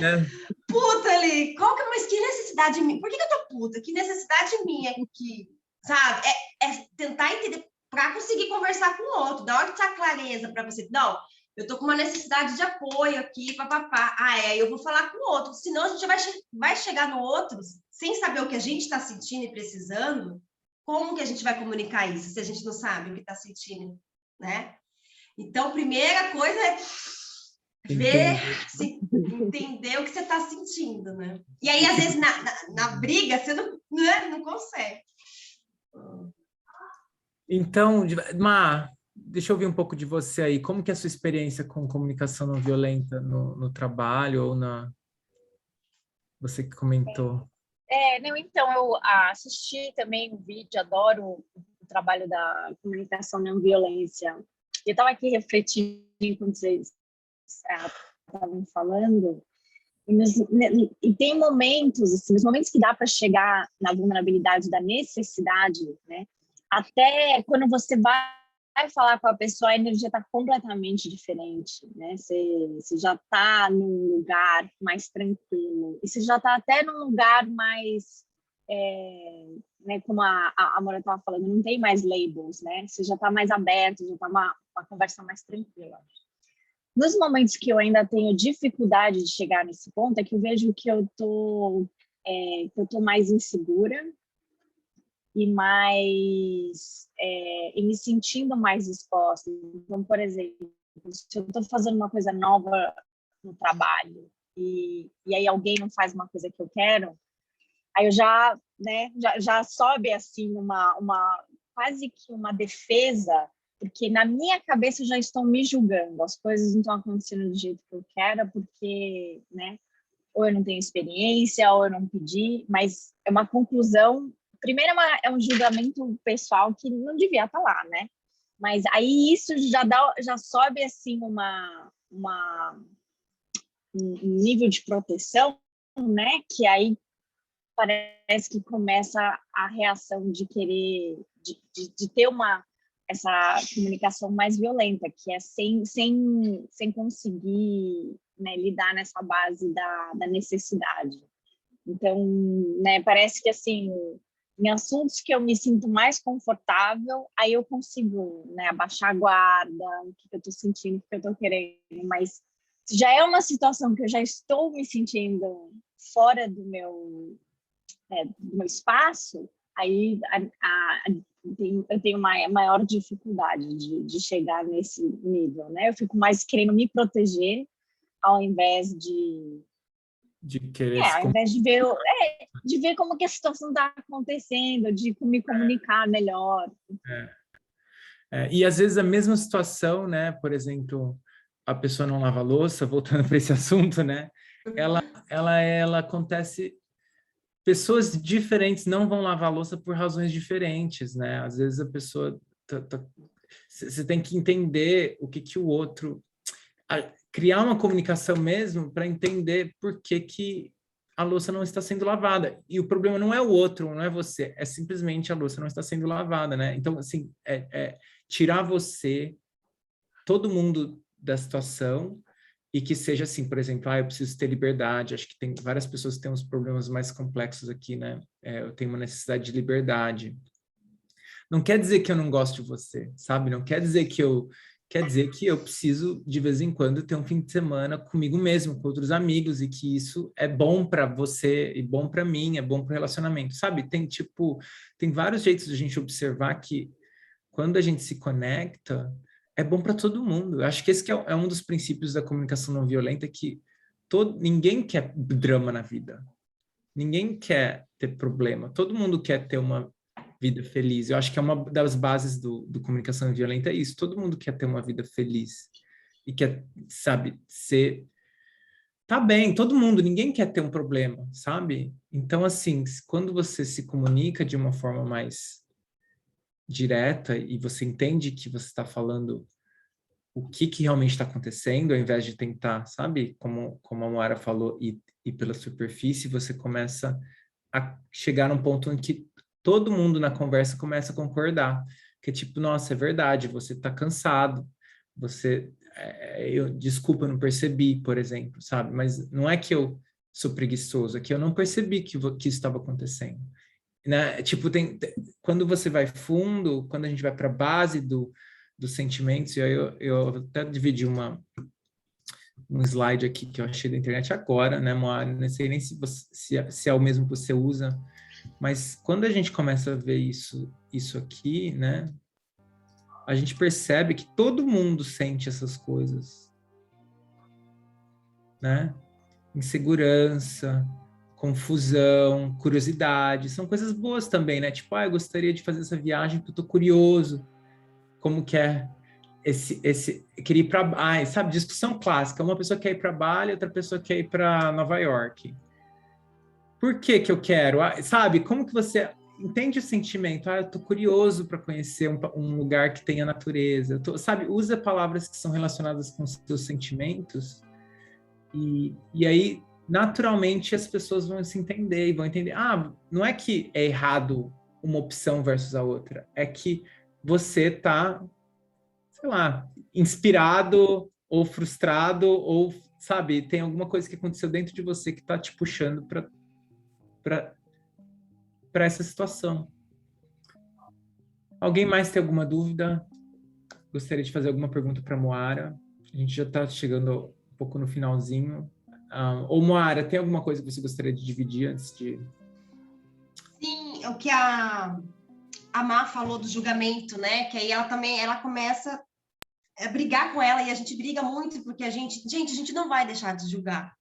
né? Puta ali. Mas que necessidade minha? Por que eu tô puta? Que necessidade minha que, sabe? É tentar entender para conseguir conversar com o outro. Da hora que tá clareza para você. Não, eu tô com uma necessidade de apoio aqui, papapá. Eu vou falar com o outro. Senão a gente vai chegar no outro sem saber o que a gente está sentindo e precisando. Como que a gente vai comunicar isso se a gente não sabe o que está sentindo, né? Então, primeira coisa é entender o que você está sentindo, né? E aí, às vezes, na briga, você não consegue. Então, Má, deixa eu ouvir um pouco de você aí. Como que é a sua experiência com comunicação não violenta no trabalho ou Você que comentou. Então, eu assisti também o vídeo, adoro o trabalho da comunicação não violência. Eu estava aqui refletindo quando vocês estavam falando, e tem momentos, assim, os momentos que dá para chegar na vulnerabilidade da necessidade, né? Até quando você vai falar com a pessoa, a energia está completamente diferente, né? Você já está num lugar mais tranquilo, e você já está até num lugar mais, né, como a Amora estava falando, não tem mais labels, né? Você já está mais aberto, já está uma conversa mais tranquila. Nos momentos que eu ainda tenho dificuldade de chegar nesse ponto, é que eu vejo que eu tô mais insegura e me sentindo mais exposta. Então, por exemplo, se eu estou fazendo uma coisa nova no trabalho e aí alguém não faz uma coisa que eu quero, aí eu já sobe assim uma quase que uma defesa, porque na minha cabeça eu já estou me julgando, as coisas não estão acontecendo do jeito que eu quero, porque, né, ou eu não tenho experiência, ou eu não pedi, mas é uma conclusão. Primeiro é um julgamento pessoal que não devia estar lá, né? Mas aí isso já sobe assim um nível de proteção, né? Que aí parece que começa a reação de querer de ter essa comunicação mais violenta, que é sem conseguir, né, lidar nessa base da necessidade. Então, né, parece que assim, em assuntos que eu me sinto mais confortável, aí eu consigo, né, abaixar a guarda, o que eu estou sentindo, o que eu estou querendo, mas se já é uma situação que eu já estou me sentindo fora do meu espaço, aí eu tenho uma maior dificuldade de chegar nesse nível, né? Eu fico mais querendo me proteger ao invés de querer ao invés de ver como que a situação está acontecendo, de me comunicar melhor. E às vezes a mesma situação, né? Por exemplo, a pessoa não lava a louça, voltando para esse assunto, né? ela acontece... Pessoas diferentes não vão lavar a louça por razões diferentes, né? Às vezes a pessoa... Você tem que entender o que o outro... Criar uma comunicação mesmo para entender por que a louça não está sendo lavada. E o problema não é o outro, não é você, é simplesmente a louça não está sendo lavada, né? Então, assim, tirar você, todo mundo da situação, e que seja assim, por exemplo, eu preciso ter liberdade. Acho que tem várias pessoas que têm uns problemas mais complexos aqui, né? Eu tenho uma necessidade de liberdade. Não quer dizer que eu não gosto de você, sabe? Não quer dizer que eu... Quer dizer que eu preciso, de vez em quando, ter um fim de semana comigo mesmo, com outros amigos, e que isso é bom para você, e bom para mim, é bom para o relacionamento, sabe? Tem vários jeitos de a gente observar que quando a gente se conecta, é bom para todo mundo. Eu acho que esse que é um dos princípios da comunicação não violenta, que ninguém quer drama na vida. Ninguém quer ter problema. Todo mundo quer ter uma vida feliz. Eu acho que é uma das bases do comunicação não violenta, é isso. Todo mundo quer ter uma vida feliz. E quer, sabe, ser... Tá bem, todo mundo, ninguém quer ter um problema, sabe? Então, assim, quando você se comunica de uma forma mais direta e você entende que você está falando o que realmente está acontecendo, ao invés de tentar, sabe, como a Moara falou, ir pela superfície, você começa a chegar num ponto em que todo mundo na conversa começa a concordar. Que tipo, nossa, é verdade, você está cansado, desculpa, eu não percebi, por exemplo, sabe? Mas não é que eu sou preguiçoso, é que eu não percebi que isso estava acontecendo. Né? Tipo, quando você vai fundo, quando a gente vai para a base dos sentimentos, e aí eu até dividi um slide aqui que eu achei da internet agora, né, Moara? Não sei nem se é o mesmo que você usa, mas quando a gente começa a ver isso aqui, né, a gente percebe que todo mundo sente essas coisas, né? Insegurança, confusão, curiosidade, são coisas boas também, né? Tipo, eu gostaria de fazer essa viagem porque eu tô curioso, como que é queria ir para... sabe, discussão clássica, uma pessoa quer ir para Bali, outra pessoa quer ir para Nova York. Por que eu quero? Sabe, como que você entende o sentimento? Eu tô curioso para conhecer um lugar que tenha natureza. Sabe, usa palavras que são relacionadas com os seus sentimentos e aí, naturalmente, as pessoas vão se entender e vão entender. Não é que é errado uma opção versus a outra, é que você tá, sei lá, inspirado ou frustrado ou, sabe, tem alguma coisa que aconteceu dentro de você que tá te puxando para essa situação. Alguém mais tem alguma dúvida? Gostaria de fazer alguma pergunta para a Moara? A gente já está chegando um pouco no finalzinho. Ou Moara, tem alguma coisa que você gostaria de dividir antes de... Sim, o que a Má falou do julgamento, né? Que aí ela começa a brigar com ela, e a gente briga muito porque a gente não vai deixar de julgar.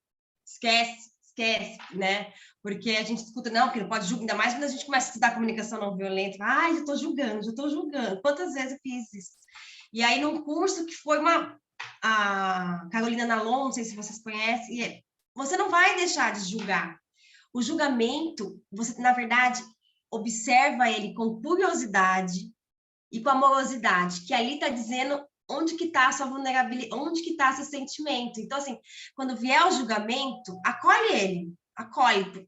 Esquece, né? Porque a gente escuta, não, porque não pode julgar, ainda mais quando a gente começa a estudar comunicação não violenta. Já estou julgando. Quantas vezes eu fiz isso? E aí, num curso que foi a Carolina Nalon, não sei se vocês conhecem, você não vai deixar de julgar. O julgamento, você, na verdade, observa ele com curiosidade e com amorosidade, que ali está dizendo onde que está a sua vulnerabilidade, onde que está seu sentimento. Então, assim, quando vier o julgamento, acolhe,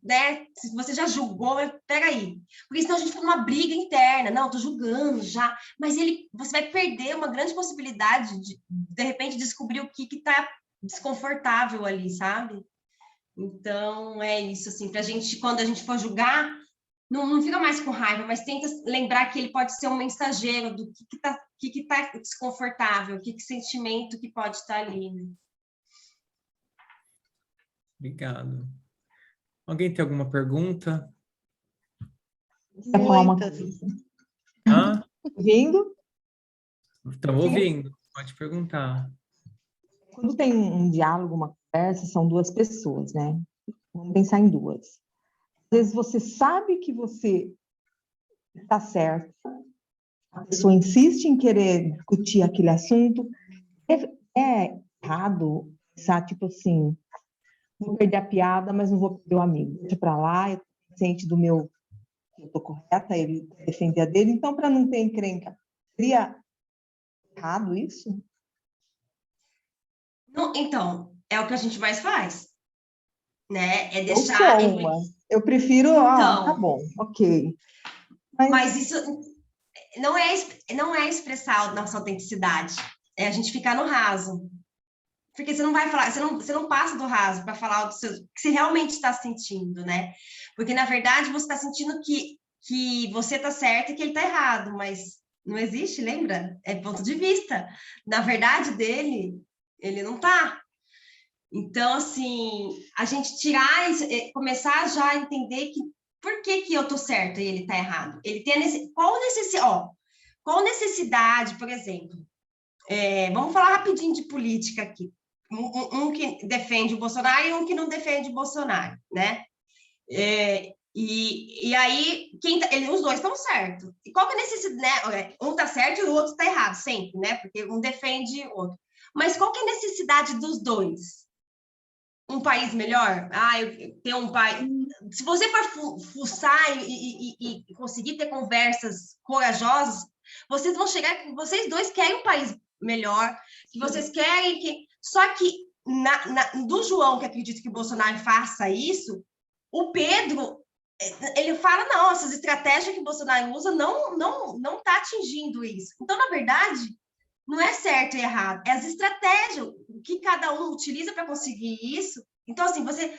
né? Se você já julgou, peraí. Porque senão a gente fica numa briga interna. Não, tô julgando já. Mas você vai perder uma grande possibilidade de repente, descobrir o que tá desconfortável ali, sabe? Então, é isso, assim, pra gente, quando a gente for julgar, não fica mais com raiva, mas tenta lembrar que ele pode ser um mensageiro do que tá desconfortável, que sentimento que pode estar ali, né? Obrigado. Alguém tem alguma pergunta? Muitas. Ouvindo? Estão ouvindo, pode perguntar. Quando tem um diálogo, uma conversa, são duas pessoas, né? Vamos pensar em duas. Às vezes você sabe que você está certo, a pessoa insiste em querer discutir aquele assunto, é errado pensar, tipo assim, vou perder a piada, mas não vou perder o amigo. Deixa para lá, eu estou consciente do meu, que eu estou correta, ele defender a dele. Então, para não ter encrenca, seria errado isso? Não, então, é o que a gente mais faz, né? É Eu deixar. sou uma. Eu prefiro, tá Então, bom, ok. mas isso não é expressar a nossa autenticidade, é a gente ficar no raso. Porque você não vai falar, você não passa do raso para falar do que você realmente está sentindo, né? Porque, na verdade, você está sentindo que você está certo e que ele está errado, mas não existe, lembra? É ponto de vista. Na verdade dele, ele não está. Então, assim, a gente tirar, começar já a entender que por que eu tô certo e ele tá errado. Ele tem qual necessidade, por exemplo, vamos falar rapidinho de política aqui. Um que defende o Bolsonaro e um que não defende o Bolsonaro, né? E aí, os dois estão certos. E qual que é a necessidade, né? Um tá certo e o outro tá errado, sempre, né? Porque um defende o outro. Mas qual que é a necessidade dos dois? Um país melhor? Eu tenho um país. Se você for fuçar e conseguir ter conversas corajosas, vocês vão chegar que vocês dois querem um país melhor, que vocês querem que. Só que do João, que acredita que o Bolsonaro faça isso, o Pedro, ele fala: não, essas estratégias que o Bolsonaro usa não tá atingindo isso. Então, na verdade, não é certo e errado, é as estratégias, o que cada um utiliza para conseguir isso. Então, assim, você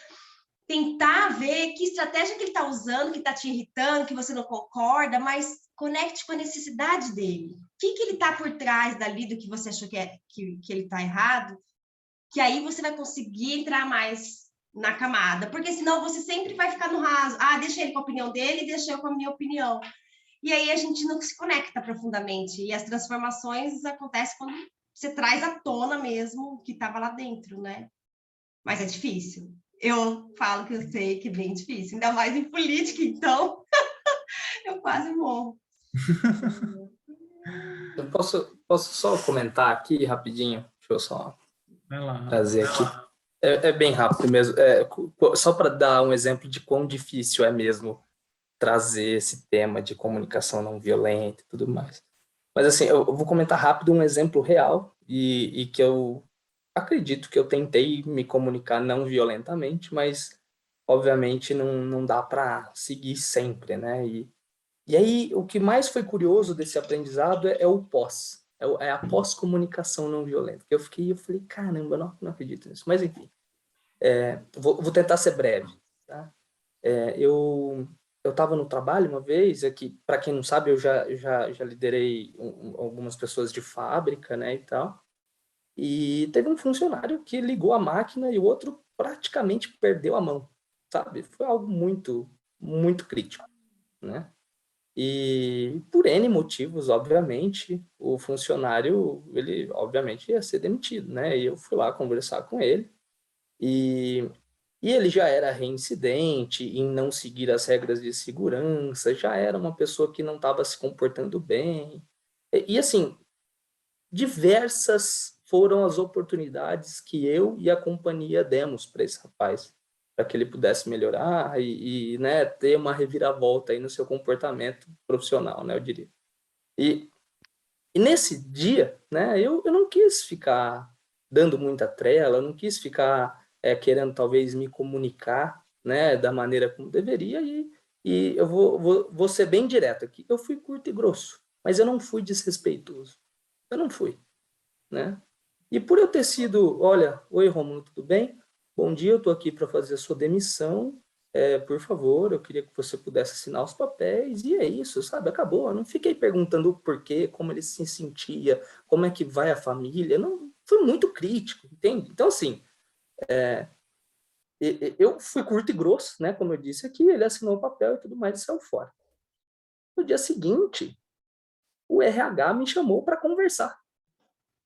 tentar ver que estratégia que ele está usando, que está te irritando, que você não concorda, mas conecte com a necessidade dele. O que ele está por trás dali do que você achou que ele está errado, que aí você vai conseguir entrar mais na camada, porque senão você sempre vai ficar no raso. Deixa ele com a opinião dele, deixa eu com a minha opinião. E aí a gente não se conecta profundamente. E as transformações acontecem quando você traz à tona mesmo o que estava lá dentro, né? Mas é difícil. Eu falo que eu sei que é bem difícil. Ainda mais em política, então. Eu quase morro. Eu posso só comentar aqui rapidinho? Deixa eu só trazer aqui. É bem rápido mesmo. Só para dar um exemplo de quão difícil é mesmo trazer esse tema de comunicação não violenta e tudo mais. Mas, assim, eu vou comentar rápido um exemplo real e que eu acredito que eu tentei me comunicar não violentamente, mas, obviamente, não dá para seguir sempre, né? E aí, o que mais foi curioso desse aprendizado é o pós. É a pós-comunicação não violenta. Eu falei, caramba, não acredito nisso. Mas, enfim, vou tentar ser breve, tá? Eu estava no trabalho uma vez, aqui, para quem não sabe, eu já liderei algumas pessoas de fábrica, né, e tal. E teve um funcionário que ligou a máquina e o outro praticamente perdeu a mão, sabe? Foi algo muito, muito crítico, né? E por N motivos, obviamente, o funcionário, ele obviamente ia ser demitido, né? E eu fui lá conversar com ele e ele já era reincidente em não seguir as regras de segurança, já era uma pessoa que não estava se comportando bem. E assim, diversas foram as oportunidades que eu e a companhia demos para esse rapaz, para que ele pudesse melhorar e né, ter uma reviravolta aí no seu comportamento profissional, né, eu diria. E nesse dia, né, eu não quis ficar dando muita trela, eu não quis ficar querendo talvez me comunicar, né, da maneira como deveria, e eu vou ser bem direto aqui. Eu fui curto e grosso, mas eu não fui desrespeitoso. Eu não fui, né? E por eu ter sido, olha, oi Rômulo, tudo bem? Bom dia, eu estou aqui para fazer a sua demissão. Por favor, eu queria que você pudesse assinar os papéis, e é isso, sabe? Acabou. Eu não fiquei perguntando o porquê, como ele se sentia, como é que vai a família. Não, foi muito crítico, entende? Então, assim, eu fui curto e grosso, né? Como eu disse aqui, ele assinou o papel e tudo mais e saiu fora. No dia seguinte, o RH me chamou para conversar,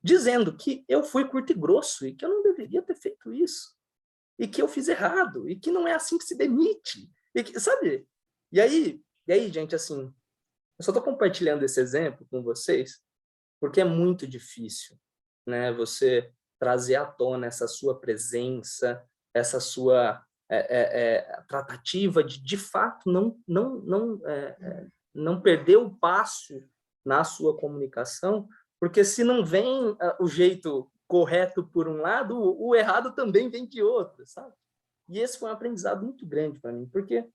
dizendo que eu fui curto e grosso e que eu não deveria ter feito isso, e que eu fiz errado, e que não é assim que se demite, e que, sabe? E aí, gente, assim, eu só estou compartilhando esse exemplo com vocês porque é muito difícil, né? Você trazer à tona essa sua presença, essa sua tratativa de fato, não perder o passo na sua comunicação, porque se não vem o jeito correto por um lado, o errado também vem de outro, sabe? E esse foi um aprendizado muito grande para mim, porque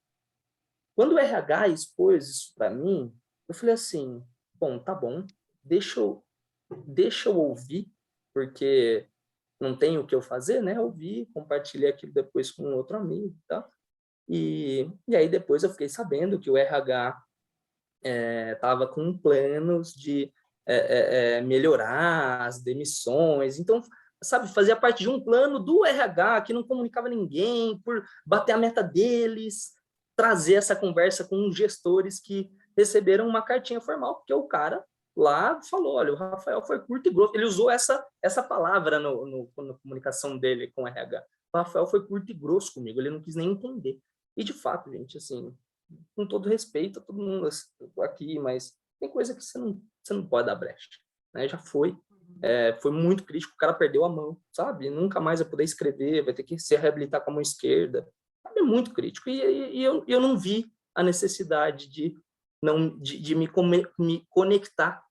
quando o RH expôs isso para mim, eu falei assim, bom, tá bom, deixa eu ouvir, porque não tem o que eu fazer, né? Ouvir, compartilhei aquilo depois com um outro amigo, tá? E aí depois eu fiquei sabendo que o RH estava com planos de melhorar as demissões. Então, sabe, fazia parte de um plano do RH que não comunicava ninguém, por bater a meta deles, trazer essa conversa com os gestores que receberam uma cartinha formal, porque o cara lá falou, olha, o Rafael foi curto e grosso. Ele usou essa palavra na comunicação dele com o RH. O Rafael foi curto e grosso comigo, ele não quis nem entender. E, de fato, gente, assim, com todo respeito a todo mundo aqui, mas tem coisa que você não pode dar brecha, né? Já foi. Foi muito crítico, o cara perdeu a mão, sabe? Nunca mais vai poder escrever, vai ter que se reabilitar com a mão esquerda. É muito crítico. E eu não vi a necessidade de me conectar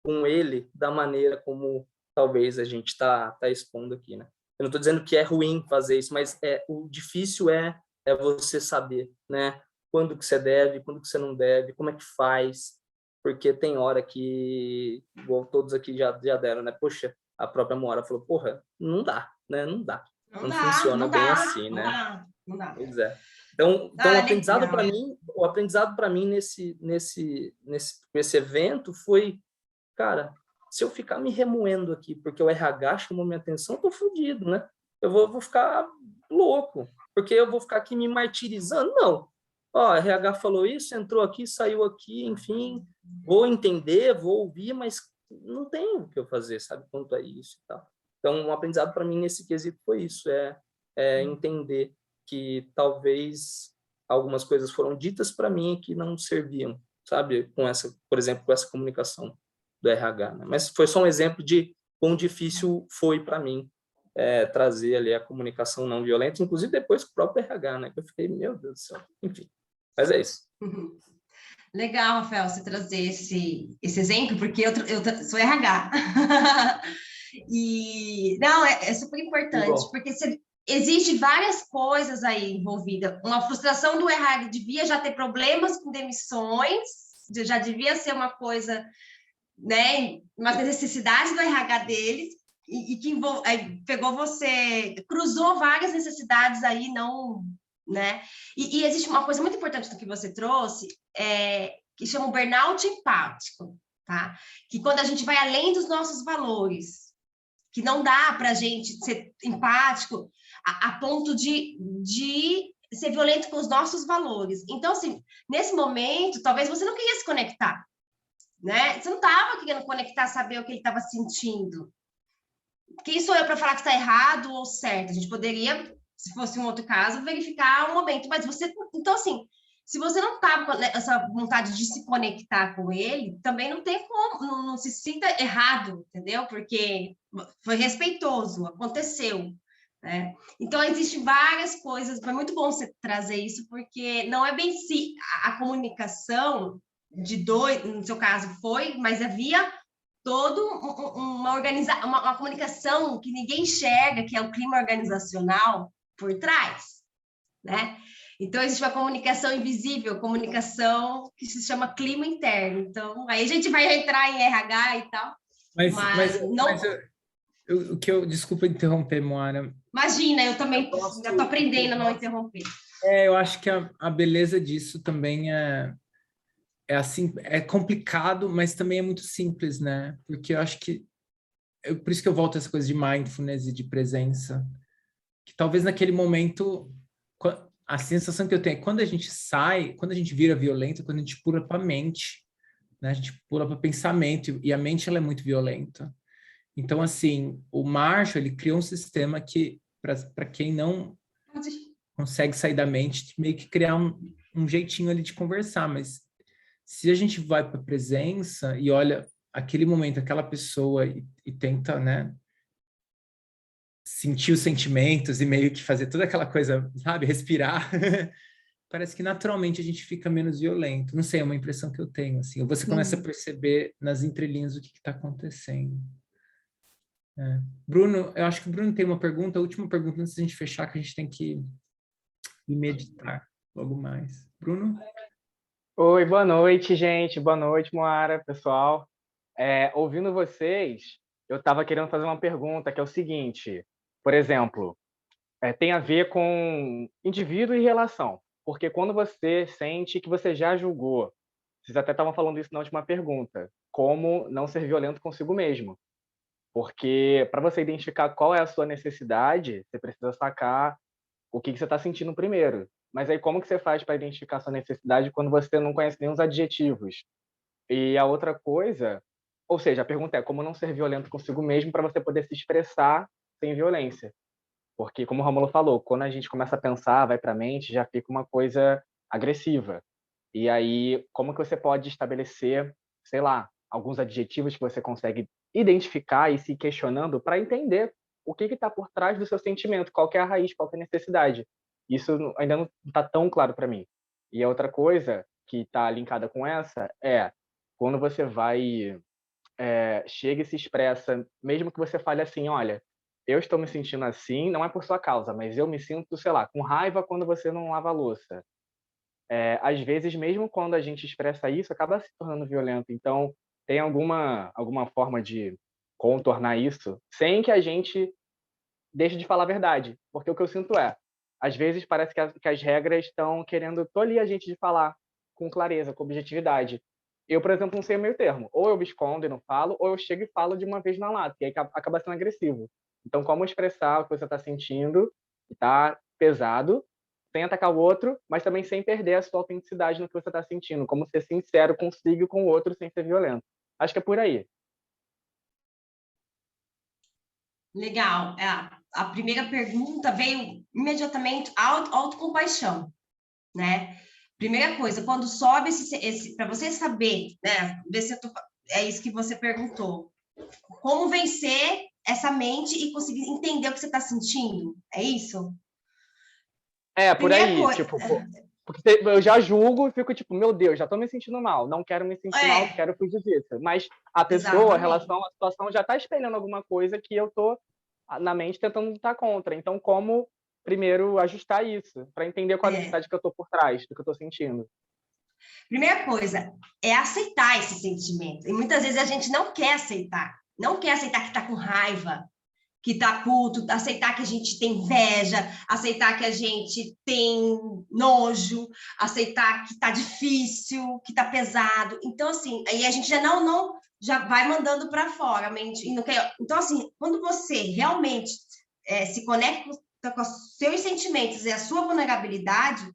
com ele da maneira como talvez a gente está expondo aqui, né? Eu não estou dizendo que é ruim fazer isso, mas o difícil é você saber, né? Quando que você deve, quando que você não deve, como é que faz, porque tem hora que, igual todos aqui já deram, né? Poxa, a própria Moara falou, porra, não dá, né? Não dá. Não funciona bem assim, né? Não dá. Pois é. Então o aprendizado para mim nesse evento foi, cara, se eu ficar me remoendo aqui porque o RH chamou minha atenção, eu tô fodido, né? Eu vou ficar louco, porque eu vou ficar aqui me martirizando. Não. Ó, a RH falou isso, entrou aqui, saiu aqui, enfim, vou entender, vou ouvir, mas não tenho o que eu fazer, sabe, quanto a isso e tal. Então, um aprendizado para mim nesse quesito foi isso, entender que talvez algumas coisas foram ditas para mim que não serviam, sabe, por exemplo, com essa comunicação do RH, né? Mas foi só um exemplo de quão difícil foi para mim trazer ali a comunicação não violenta, inclusive depois com o próprio RH, né? Que eu fiquei, meu Deus do céu, enfim. Mas é isso. Legal, Rafael, você trazer esse exemplo, porque eu sou RH. E, não, é super importante, porque existe várias coisas aí envolvidas. Uma frustração do RH devia já ter problemas com demissões, já devia ser uma coisa, né, uma necessidade do RH deles, e que aí pegou você, cruzou várias necessidades aí, não, né? E existe uma coisa muito importante do que você trouxe, que chama o burnout empático, tá? Que quando a gente vai além dos nossos valores, que não dá para a gente ser empático a ponto de ser violento com os nossos valores. Então, assim, nesse momento, talvez você não queria se conectar, né? Você não estava querendo conectar, saber o que ele estava sentindo. Quem sou eu para falar que está errado ou certo? A gente poderia, se fosse um outro caso, verificar um momento, mas você... Então, assim, se você não estava com essa vontade de se conectar com ele, também não tem como, não se sinta errado, entendeu? Porque foi respeitoso, aconteceu, né? Então, existem várias coisas, foi muito bom você trazer isso, porque não é bem se a comunicação de dois, no seu caso foi, mas havia toda uma comunicação que ninguém enxerga, que é o clima organizacional por trás, né? Então, existe uma comunicação invisível, comunicação que se chama clima interno. Então, aí a gente vai entrar em RH e tal. Desculpa interromper, Moara. Imagina, eu também já estou aprendendo a não interromper. Eu acho que a beleza disso também assim, é complicado, mas também é muito simples, né? Porque eu acho que por isso que eu volto a essa coisa de mindfulness e de presença, que talvez naquele momento a sensação que eu tenho é quando a gente sai, quando a gente vira violento, quando a gente pula para a mente, né? A gente pula para pensamento, e a mente ela é muito violenta. Então, assim, o Marshall, ele criou um sistema que, para quem não consegue sair da mente, meio que criar um jeitinho ali de conversar, mas se a gente vai para a presença e olha aquele momento, aquela pessoa e tenta, né, sentir os sentimentos e meio que fazer toda aquela coisa, sabe, respirar, parece que naturalmente a gente fica menos violento. Não sei, é uma impressão que eu tenho, assim. Ou você começa a perceber nas entrelinhas o que está acontecendo. Bruno, eu acho que o Bruno tem uma pergunta, a última pergunta antes da gente fechar, que a gente tem que ir meditar logo mais. Bruno? Oi, boa noite, gente. Boa noite, Moara, pessoal. Ouvindo vocês, eu estava querendo fazer uma pergunta, que é o seguinte. Por exemplo, tem a ver com indivíduo e relação. Porque quando você sente que você já julgou, vocês até estavam falando isso na última pergunta, como não ser violento consigo mesmo. Porque para você identificar qual é a sua necessidade, você precisa sacar o que você está sentindo primeiro. Mas aí como que você faz para identificar a sua necessidade quando você não conhece nem os adjetivos? E a outra coisa, ou seja, a pergunta é como não ser violento consigo mesmo para você poder se expressar sem violência. Porque, como o Rômulo falou, quando a gente começa a pensar, vai para a mente, já fica uma coisa agressiva. E aí, como que você pode estabelecer, sei lá, alguns adjetivos que você consegue identificar e se questionando para entender o que está por trás do seu sentimento, qual que é a raiz, qual que é a necessidade. Isso ainda não está tão claro para mim. E a outra coisa que está linkada com essa é quando você vai, chega e se expressa, mesmo que você fale assim, olha, eu estou me sentindo assim, não é por sua causa, mas eu me sinto, sei lá, com raiva quando você não lava a louça. Às vezes, mesmo quando a gente expressa isso, acaba se tornando violento. Então, tem alguma forma de contornar isso sem que a gente deixe de falar a verdade? Porque o que eu sinto às vezes parece que as regras estão querendo tolir a gente de falar com clareza, com objetividade. Eu, por exemplo, não sei o meio termo. Ou eu me escondo e não falo, ou eu chego e falo de uma vez na lata, e aí acaba sendo agressivo. Então, como expressar o que você está sentindo, que está pesado, sem atacar o outro, mas também sem perder a sua autenticidade no que você está sentindo. Como ser sincero consigo e com o outro sem ser violento. Acho que é por aí. Legal. A primeira pergunta veio imediatamente autocompaixão, né? Primeira coisa, quando sobe para você saber, né? Ver se é isso que você perguntou. Como vencer essa mente e conseguir entender o que você está sentindo? É isso? Por aí. Tipo, porque eu já julgo e fico tipo, meu Deus, já estou me sentindo mal, não quero me sentir mal, quero fugir disso. Mas a pessoa, a relação, a situação já está espelhando alguma coisa que eu estou na mente tentando lutar contra. Então, como primeiro ajustar isso, para entender qual a necessidade que eu estou por trás do que eu estou sentindo? Primeira coisa é aceitar esse sentimento. E muitas vezes a gente não quer aceitar. Não quer aceitar que está com raiva, que está puto, aceitar que a gente tem inveja, aceitar que a gente tem nojo, aceitar que está difícil, que está pesado. Então, assim, aí a gente já vai mandando para fora a mente. Então, assim, quando você realmente se conecta com os seus sentimentos e a sua vulnerabilidade,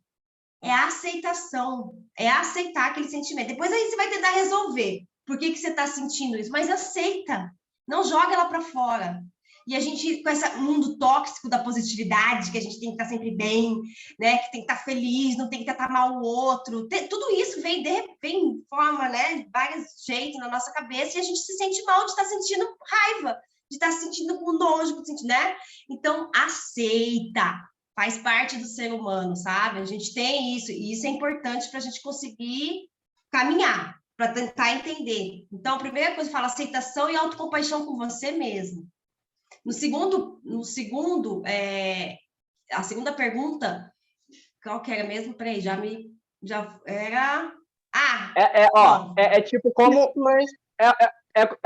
é a aceitação, é aceitar aquele sentimento. Depois aí você vai tentar resolver por que você está sentindo isso, mas aceita, não joga ela para fora. E a gente, com esse mundo tóxico da positividade, que a gente tem que estar sempre bem, né? Que tem que estar feliz, não tem que tratar mal o outro. Tudo isso vem de forma, né? De vários jeitos na nossa cabeça e a gente se sente mal de estar sentindo raiva, de estar sentindo com nojo, né? Então, aceita. Faz parte do ser humano, sabe? A gente tem isso, e isso é importante para a gente conseguir caminhar, para tentar entender. Então, a primeira coisa, fala aceitação e autocompaixão com você mesmo. No segundo, a segunda pergunta, qual que era mesmo? Peraí, já era... Tipo como...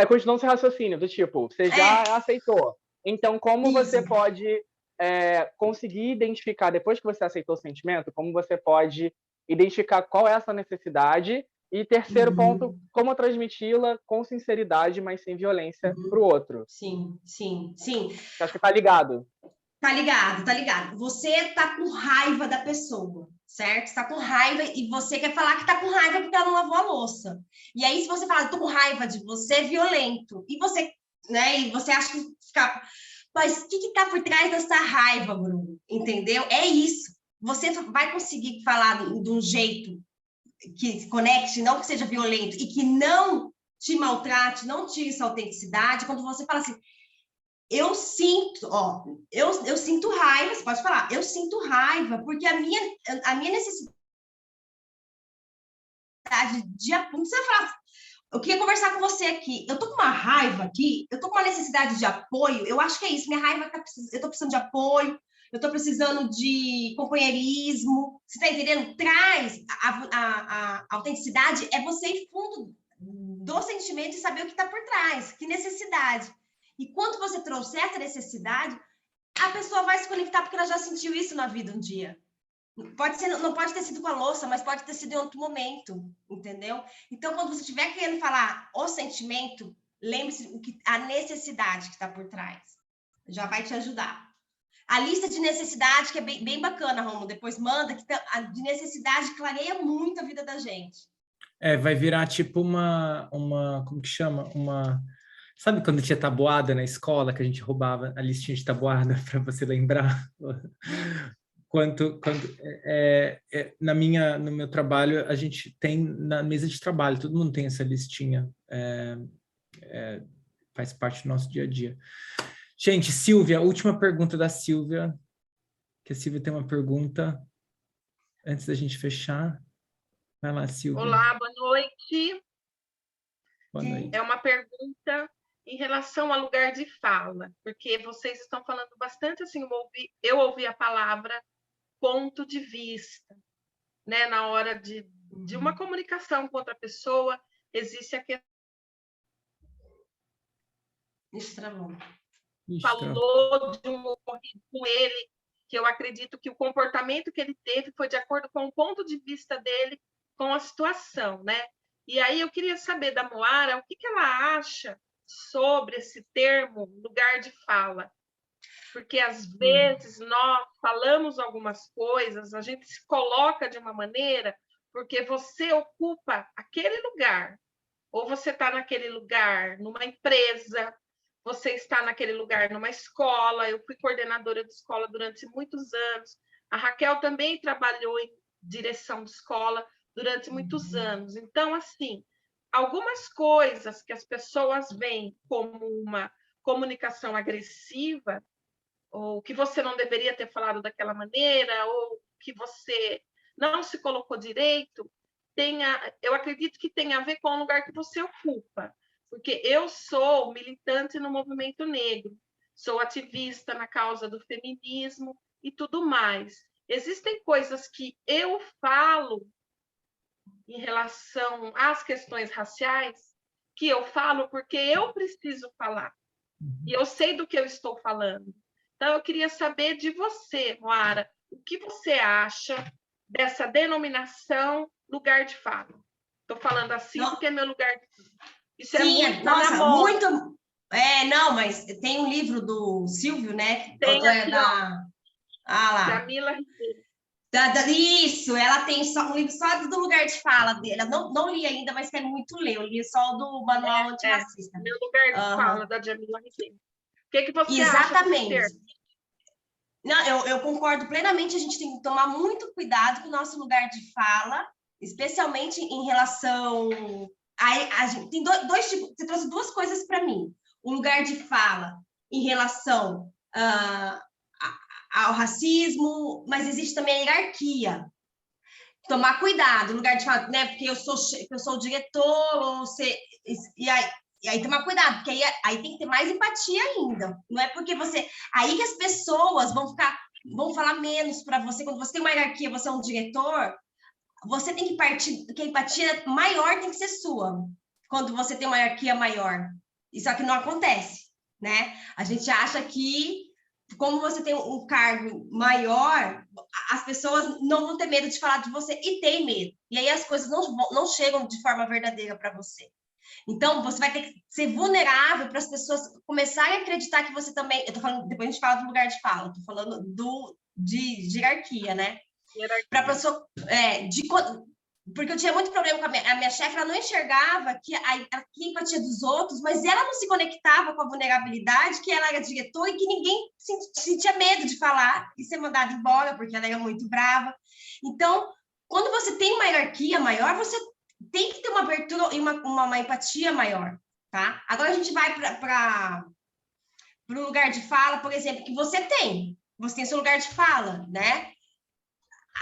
continuando esse raciocínio, do tipo, você já aceitou. Então, como você pode conseguir identificar, depois que você aceitou o sentimento, como você pode identificar qual é essa necessidade e terceiro ponto, como transmiti-la com sinceridade, mas sem violência para o outro. Sim. Acho que tá ligado. Tá ligado. Você tá com raiva da pessoa, certo? Você tá com raiva e você quer falar que tá com raiva porque ela não lavou a louça. E aí, se você falar, tô com raiva de você, é violento. E você, né? E você acha que fica... Mas o que tá por trás dessa raiva, Bruno? Entendeu? É isso. Você vai conseguir falar de um jeito que se conecte, não que seja violento, e que não te maltrate, não tire sua autenticidade, quando você fala assim, eu sinto, eu sinto raiva, você pode falar, eu sinto raiva, porque a minha necessidade não precisa falar, eu queria conversar com você aqui, eu tô com uma raiva aqui, eu tô com uma necessidade de apoio, eu acho que é isso, minha raiva eu tô precisando de apoio, eu tô precisando de companheirismo, você tá entendendo? Traz a autenticidade, é você ir fundo do sentimento e saber o que tá por trás, que necessidade. E quando você trouxer essa necessidade, a pessoa vai se conectar porque ela já sentiu isso na vida um dia. Não pode ter sido com a louça, mas pode ter sido em outro momento, entendeu? Então, quando você estiver querendo falar o sentimento, lembre-se a necessidade que está por trás. Já vai te ajudar. A lista de necessidade, que é bem bacana, Romulo, depois manda, que a de necessidade clareia muito a vida da gente. Vai virar tipo uma como que chama? Sabe quando tinha tabuada na escola, que a gente roubava a listinha de tabuada para você lembrar? No meu trabalho, a gente tem na mesa de trabalho, todo mundo tem essa listinha, faz parte do nosso dia a dia. Gente, Silvia, última pergunta da Silvia, que a Silvia tem uma pergunta antes da gente fechar. Vai lá, Silvia. Olá, boa noite. Boa noite. É uma pergunta em relação ao lugar de fala, porque vocês estão falando bastante assim, eu ouvi a palavra ponto de vista, né? Na hora de uma comunicação com outra pessoa, existe a questão. Falou de um ocorrido com ele, que eu acredito que o comportamento que ele teve foi de acordo com o ponto de vista dele com a situação, né? E aí eu queria saber da Moara o que ela acha sobre esse termo lugar de fala. Porque, às vezes, nós falamos algumas coisas, a gente se coloca de uma maneira porque você ocupa aquele lugar, ou você está naquele lugar numa empresa, você está naquele lugar numa escola. Eu fui coordenadora de escola durante muitos anos, a Raquel também trabalhou em direção de escola durante muitos anos. Então, assim, algumas coisas que as pessoas veem como uma comunicação agressiva, ou que você não deveria ter falado daquela maneira, ou que você não se colocou direito, eu acredito que tem a ver com o lugar que você ocupa. Porque eu sou militante no movimento negro, sou ativista na causa do feminismo e tudo mais. Existem coisas que eu falo em relação às questões raciais, que eu falo porque eu preciso falar. E eu sei do que eu estou falando. Então, eu queria saber de você, Moara, o que você acha dessa denominação lugar de fala? Estou falando assim porque é meu lugar de fala. Isso sim, é muito muito... não, mas tem um livro do Silvio, né? Tem aqui, lá. Jamila Ribeiro. Isso, ela tem um livro só do lugar de fala dele. Eu não li ainda, mas quero muito ler. Eu li só do Manual Antirracista. Meu lugar de fala, da Jamila Ribeiro. O que você Exatamente. acha? Não, eu concordo plenamente. A gente tem que tomar muito cuidado com o nosso lugar de fala, especialmente em relação... a gente tem dois tipos... Você trouxe duas coisas para mim. O lugar de fala em relação ao racismo, mas existe também a hierarquia. Tomar cuidado, no lugar de falar, né? Porque eu sou o diretor, ou você... E aí tomar cuidado, porque aí tem que ter mais empatia ainda. Não é porque você... Aí que as pessoas vão falar menos para você. Quando você tem uma hierarquia, você é um diretor, você tem que partir, que a empatia maior tem que ser sua. Quando você tem uma hierarquia maior. Isso aqui não acontece, né? A gente acha que como você tem um cargo maior, as pessoas não vão ter medo de falar de você, e tem medo. E aí as coisas não chegam de forma verdadeira para você. Então, você vai ter que ser vulnerável para as pessoas começarem a acreditar que você também... Eu estou falando, depois a gente fala do lugar de fala, estou falando de hierarquia, né? Para a pessoa... porque eu tinha muito problema com a minha chefe, ela não enxergava que a empatia dos outros, mas ela não se conectava com a vulnerabilidade, que ela era diretora e que ninguém sentia medo de falar e ser mandada embora, porque ela era muito brava. Então, quando você tem uma hierarquia maior, você tem que ter uma abertura e uma empatia maior, tá? Agora a gente vai para para um lugar de fala, por exemplo, que você tem seu lugar de fala, né?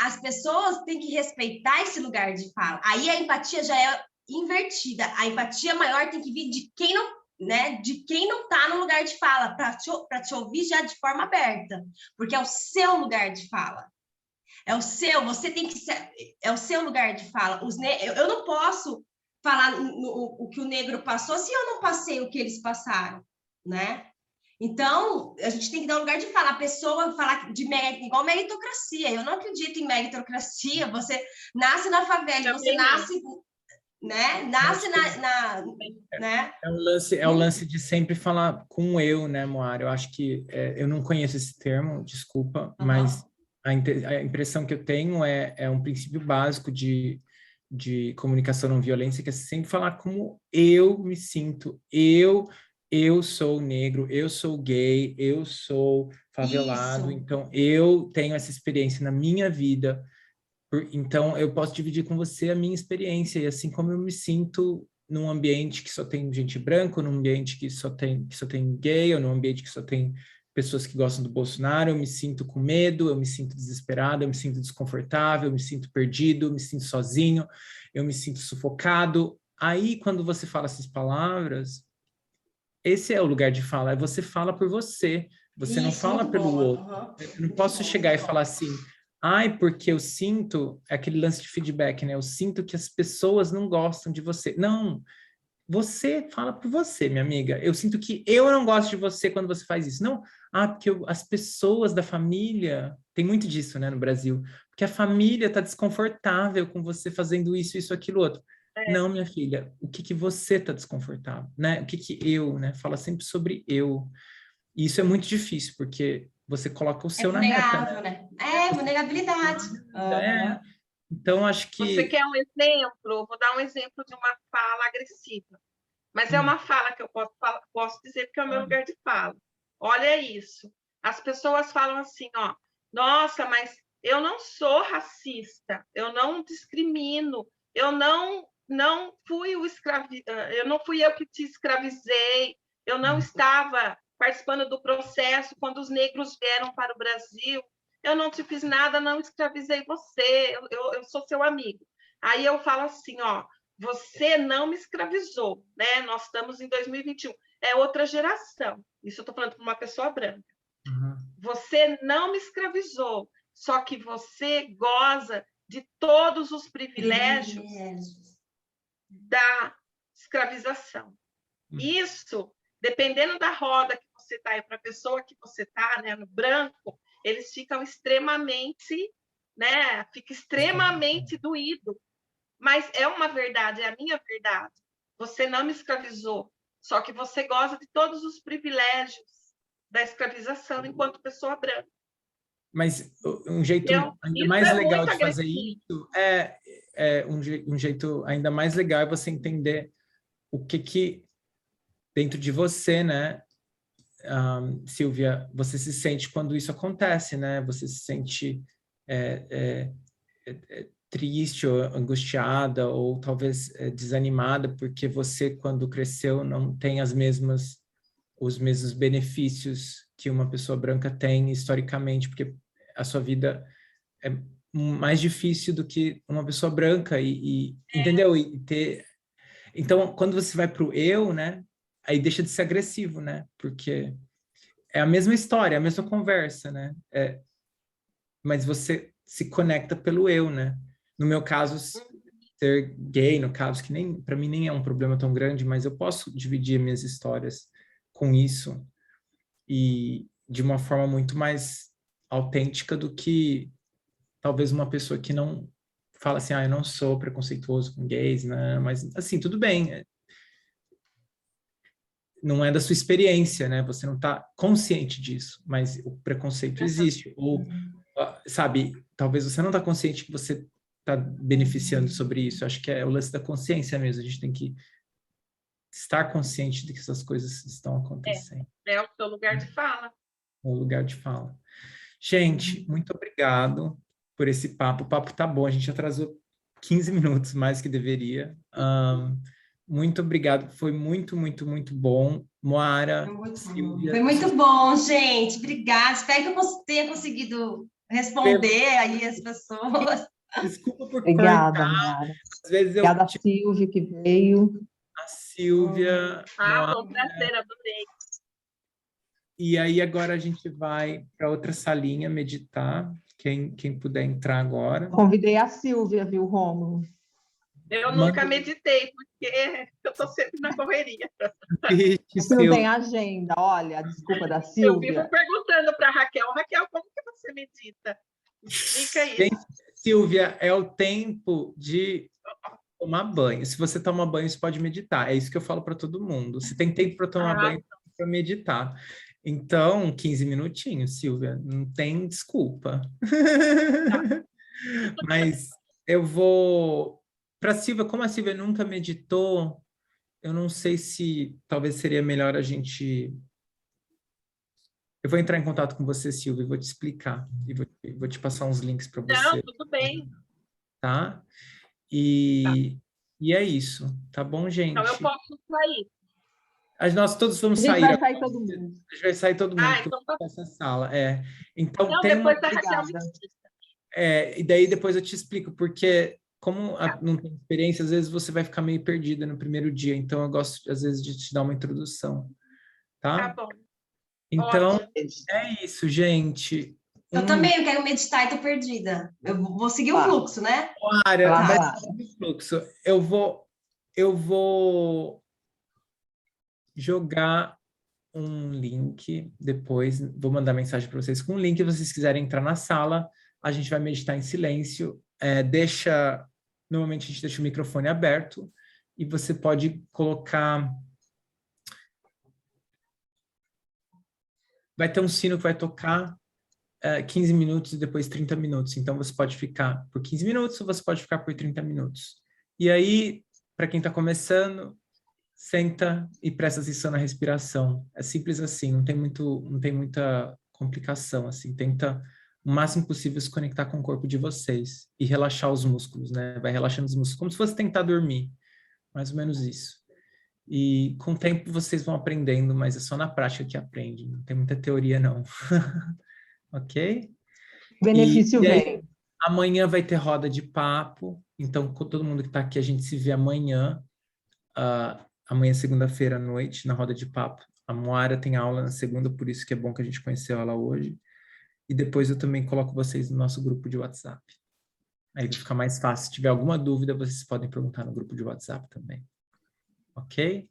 As pessoas têm que respeitar esse lugar de fala. Aí a empatia já é invertida. A empatia maior tem que vir de quem não, né? De quem não está no lugar de fala, para te ouvir já de forma aberta, porque é o seu lugar de fala. É o seu, você tem que ser, é o seu lugar de fala. Eu não posso falar o que o negro passou se eu não passei o que eles passaram, né? Então, a gente tem que dar um lugar de fala. A pessoa falar igual meritocracia. Eu não acredito em meritocracia. Você nasce na favela, você nasce, né? Nasce né? É o lance de sempre falar com eu, né, Moara? Eu acho que eu não conheço esse termo, desculpa, mas a impressão que eu tenho é um princípio básico de comunicação não violência, que é sempre falar como eu me sinto, eu sou negro, eu sou gay, eu sou favelado, então eu tenho essa experiência na minha vida, então eu posso dividir com você a minha experiência, e assim como eu me sinto num ambiente que só tem gente branca, num ambiente que só tem gay, ou num ambiente que só tem pessoas que gostam do Bolsonaro, eu me sinto com medo, eu me sinto desesperado, eu me sinto desconfortável, eu me sinto perdido, eu me sinto sozinho, eu me sinto sufocado. Aí, quando você fala essas palavras, esse é o lugar de fala, você fala por você, você não fala pelo outro. Eu não posso chegar e falar assim, porque eu sinto aquele lance de feedback, né? Eu sinto que as pessoas não gostam de você. Não, você fala por você, minha amiga. Eu sinto que eu não gosto de você quando você faz isso. Não, porque as pessoas da família, tem muito disso, né, no Brasil, porque a família está desconfortável com você fazendo isso, aquilo, outro. Não, minha filha, o que você está desconfortável, né? O que eu, né? Fala sempre sobre eu. E isso é muito difícil, porque você coloca o seu na reta, né? Vulnerabilidade. Então, acho que... Você quer um exemplo? Vou dar um exemplo de uma fala agressiva. Mas é uma fala que eu posso dizer, porque é o meu lugar de fala. Olha isso. As pessoas falam assim, nossa, mas eu não sou racista, eu não discrimino, eu não fui eu não fui eu que te escravizei, eu não estava participando do processo quando os negros vieram para o Brasil, eu não te fiz nada, não escravizei você, eu sou seu amigo. Aí eu falo assim, você não me escravizou, né? Nós estamos em 2021, é outra geração. Isso eu estou falando para uma pessoa branca. Você não me escravizou, só que você goza de todos os privilégios da escravização. Isso, dependendo da roda que você está e para a pessoa que você está, né, no branco, eles ficam extremamente, né, fica extremamente doído. Mas é uma verdade, é a minha verdade. Você não me escravizou, só que você goza de todos os privilégios da escravização enquanto pessoa branca. Mas um jeito ainda mais legal de fazer isso um jeito ainda mais legal é você entender o que dentro de você, né, Silvia, você se sente quando isso acontece, né? Você se sente triste ou angustiada ou talvez desanimada porque você, quando cresceu, não tem os mesmos benefícios que uma pessoa branca tem historicamente, porque a sua vida é mais difícil do que uma pessoa branca entendeu? Então, quando você vai para o eu, né? Aí deixa de ser agressivo, né? Porque é a mesma história, a mesma conversa, né? Mas você se conecta pelo eu, né? No meu caso, ser gay, no caso, que nem para mim nem é um problema tão grande, mas eu posso dividir minhas histórias com isso e de uma forma muito mais autêntica do que talvez uma pessoa que não fala assim, eu não sou preconceituoso com gays, né? Mas assim, tudo bem. Não é da sua experiência, né? Você não está consciente disso, mas o preconceito existe. Ou, sabe, talvez você não está consciente que você está beneficiando sobre isso. Acho que é o lance da consciência mesmo. A gente tem que estar consciente de que essas coisas estão acontecendo. É o seu lugar de fala. É o lugar de fala. Gente, muito obrigado por esse papo. O papo tá bom, a gente atrasou 15 minutos mais que deveria. Muito obrigado, foi muito, muito, muito bom. Moara, Silvia. Foi muito bom, gente. Obrigada. Espero que eu tenha conseguido responder aí as pessoas. Desculpa por Obrigada, cortar. Moara. Às vezes Obrigada a Silvia que veio. A Silvia. Foi um prazer, adorei. E aí agora a gente vai para outra salinha meditar. Quem puder entrar agora. Convidei a Silvia, viu, Rômulo? Eu nunca meditei, porque eu estou sempre na correria. Você não tem agenda, olha, a desculpa da Silvia. Eu vivo perguntando para a Raquel, como que você medita? Explica isso. Silvia, é o tempo de tomar banho. Se você toma banho, você pode meditar. É isso que eu falo para todo mundo. Se tem tempo para tomar banho, para meditar. Então, 15 minutinhos, Silvia, não tem desculpa. Mas eu vou... Para a Silvia, como a Silvia nunca meditou, eu não sei se talvez seria melhor a gente... Eu vou entrar em contato com você, Silvia, e vou te explicar. E vou te passar uns links para você. Não, tudo bem. Tá? E é isso. Tá bom, gente? Então, eu posso sair. Nós todos vamos sair. Vai sair todo mundo. A gente vai sair todo mundo então tá... dessa sala. Então, não, tem depois da Raquel me diz. E daí depois eu te explico, porque como não tem experiência, às vezes você vai ficar meio perdida no primeiro dia. Então, eu gosto, às vezes, de te dar uma introdução. Tá? Tá bom. Então, ótimo. É isso, gente. Eu também eu quero meditar e tô perdida. Eu vou seguir o fluxo, né? Vai seguir o fluxo. Eu vou jogar um link depois, vou mandar mensagem para vocês com um link, se vocês quiserem entrar na sala, a gente vai meditar em silêncio, normalmente a gente deixa o microfone aberto, e você pode colocar, vai ter um sino que vai tocar 15 minutos e depois 30 minutos, então você pode ficar por 15 minutos ou você pode ficar por 30 minutos. E aí, para quem está começando, senta e presta atenção na respiração. É simples assim, não tem muita complicação, assim. Tenta o máximo possível se conectar com o corpo de vocês e relaxar os músculos, né? Vai relaxando os músculos, como se fosse tentar dormir. Mais ou menos isso. E com o tempo vocês vão aprendendo, mas é só na prática que aprende. Não tem muita teoria, não. Ok? Benefício vem. Amanhã vai ter roda de papo. Então, com todo mundo que está aqui, a gente se vê amanhã. Amanhã, segunda-feira à noite, na roda de papo. A Moara tem aula na segunda, por isso que é bom que a gente conheceu ela hoje. E depois eu também coloco vocês no nosso grupo de WhatsApp. Aí vai ficar mais fácil. Se tiver alguma dúvida, vocês podem perguntar no grupo de WhatsApp também. Ok?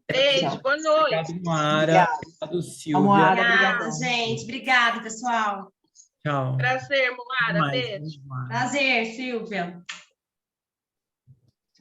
Beijo, boa noite. Obrigado, Moara. Obrigado, Silvia. Obrigada, gente. Obrigada, pessoal. Tchau. Prazer, Moara. Beijo. Prazer, Silvia.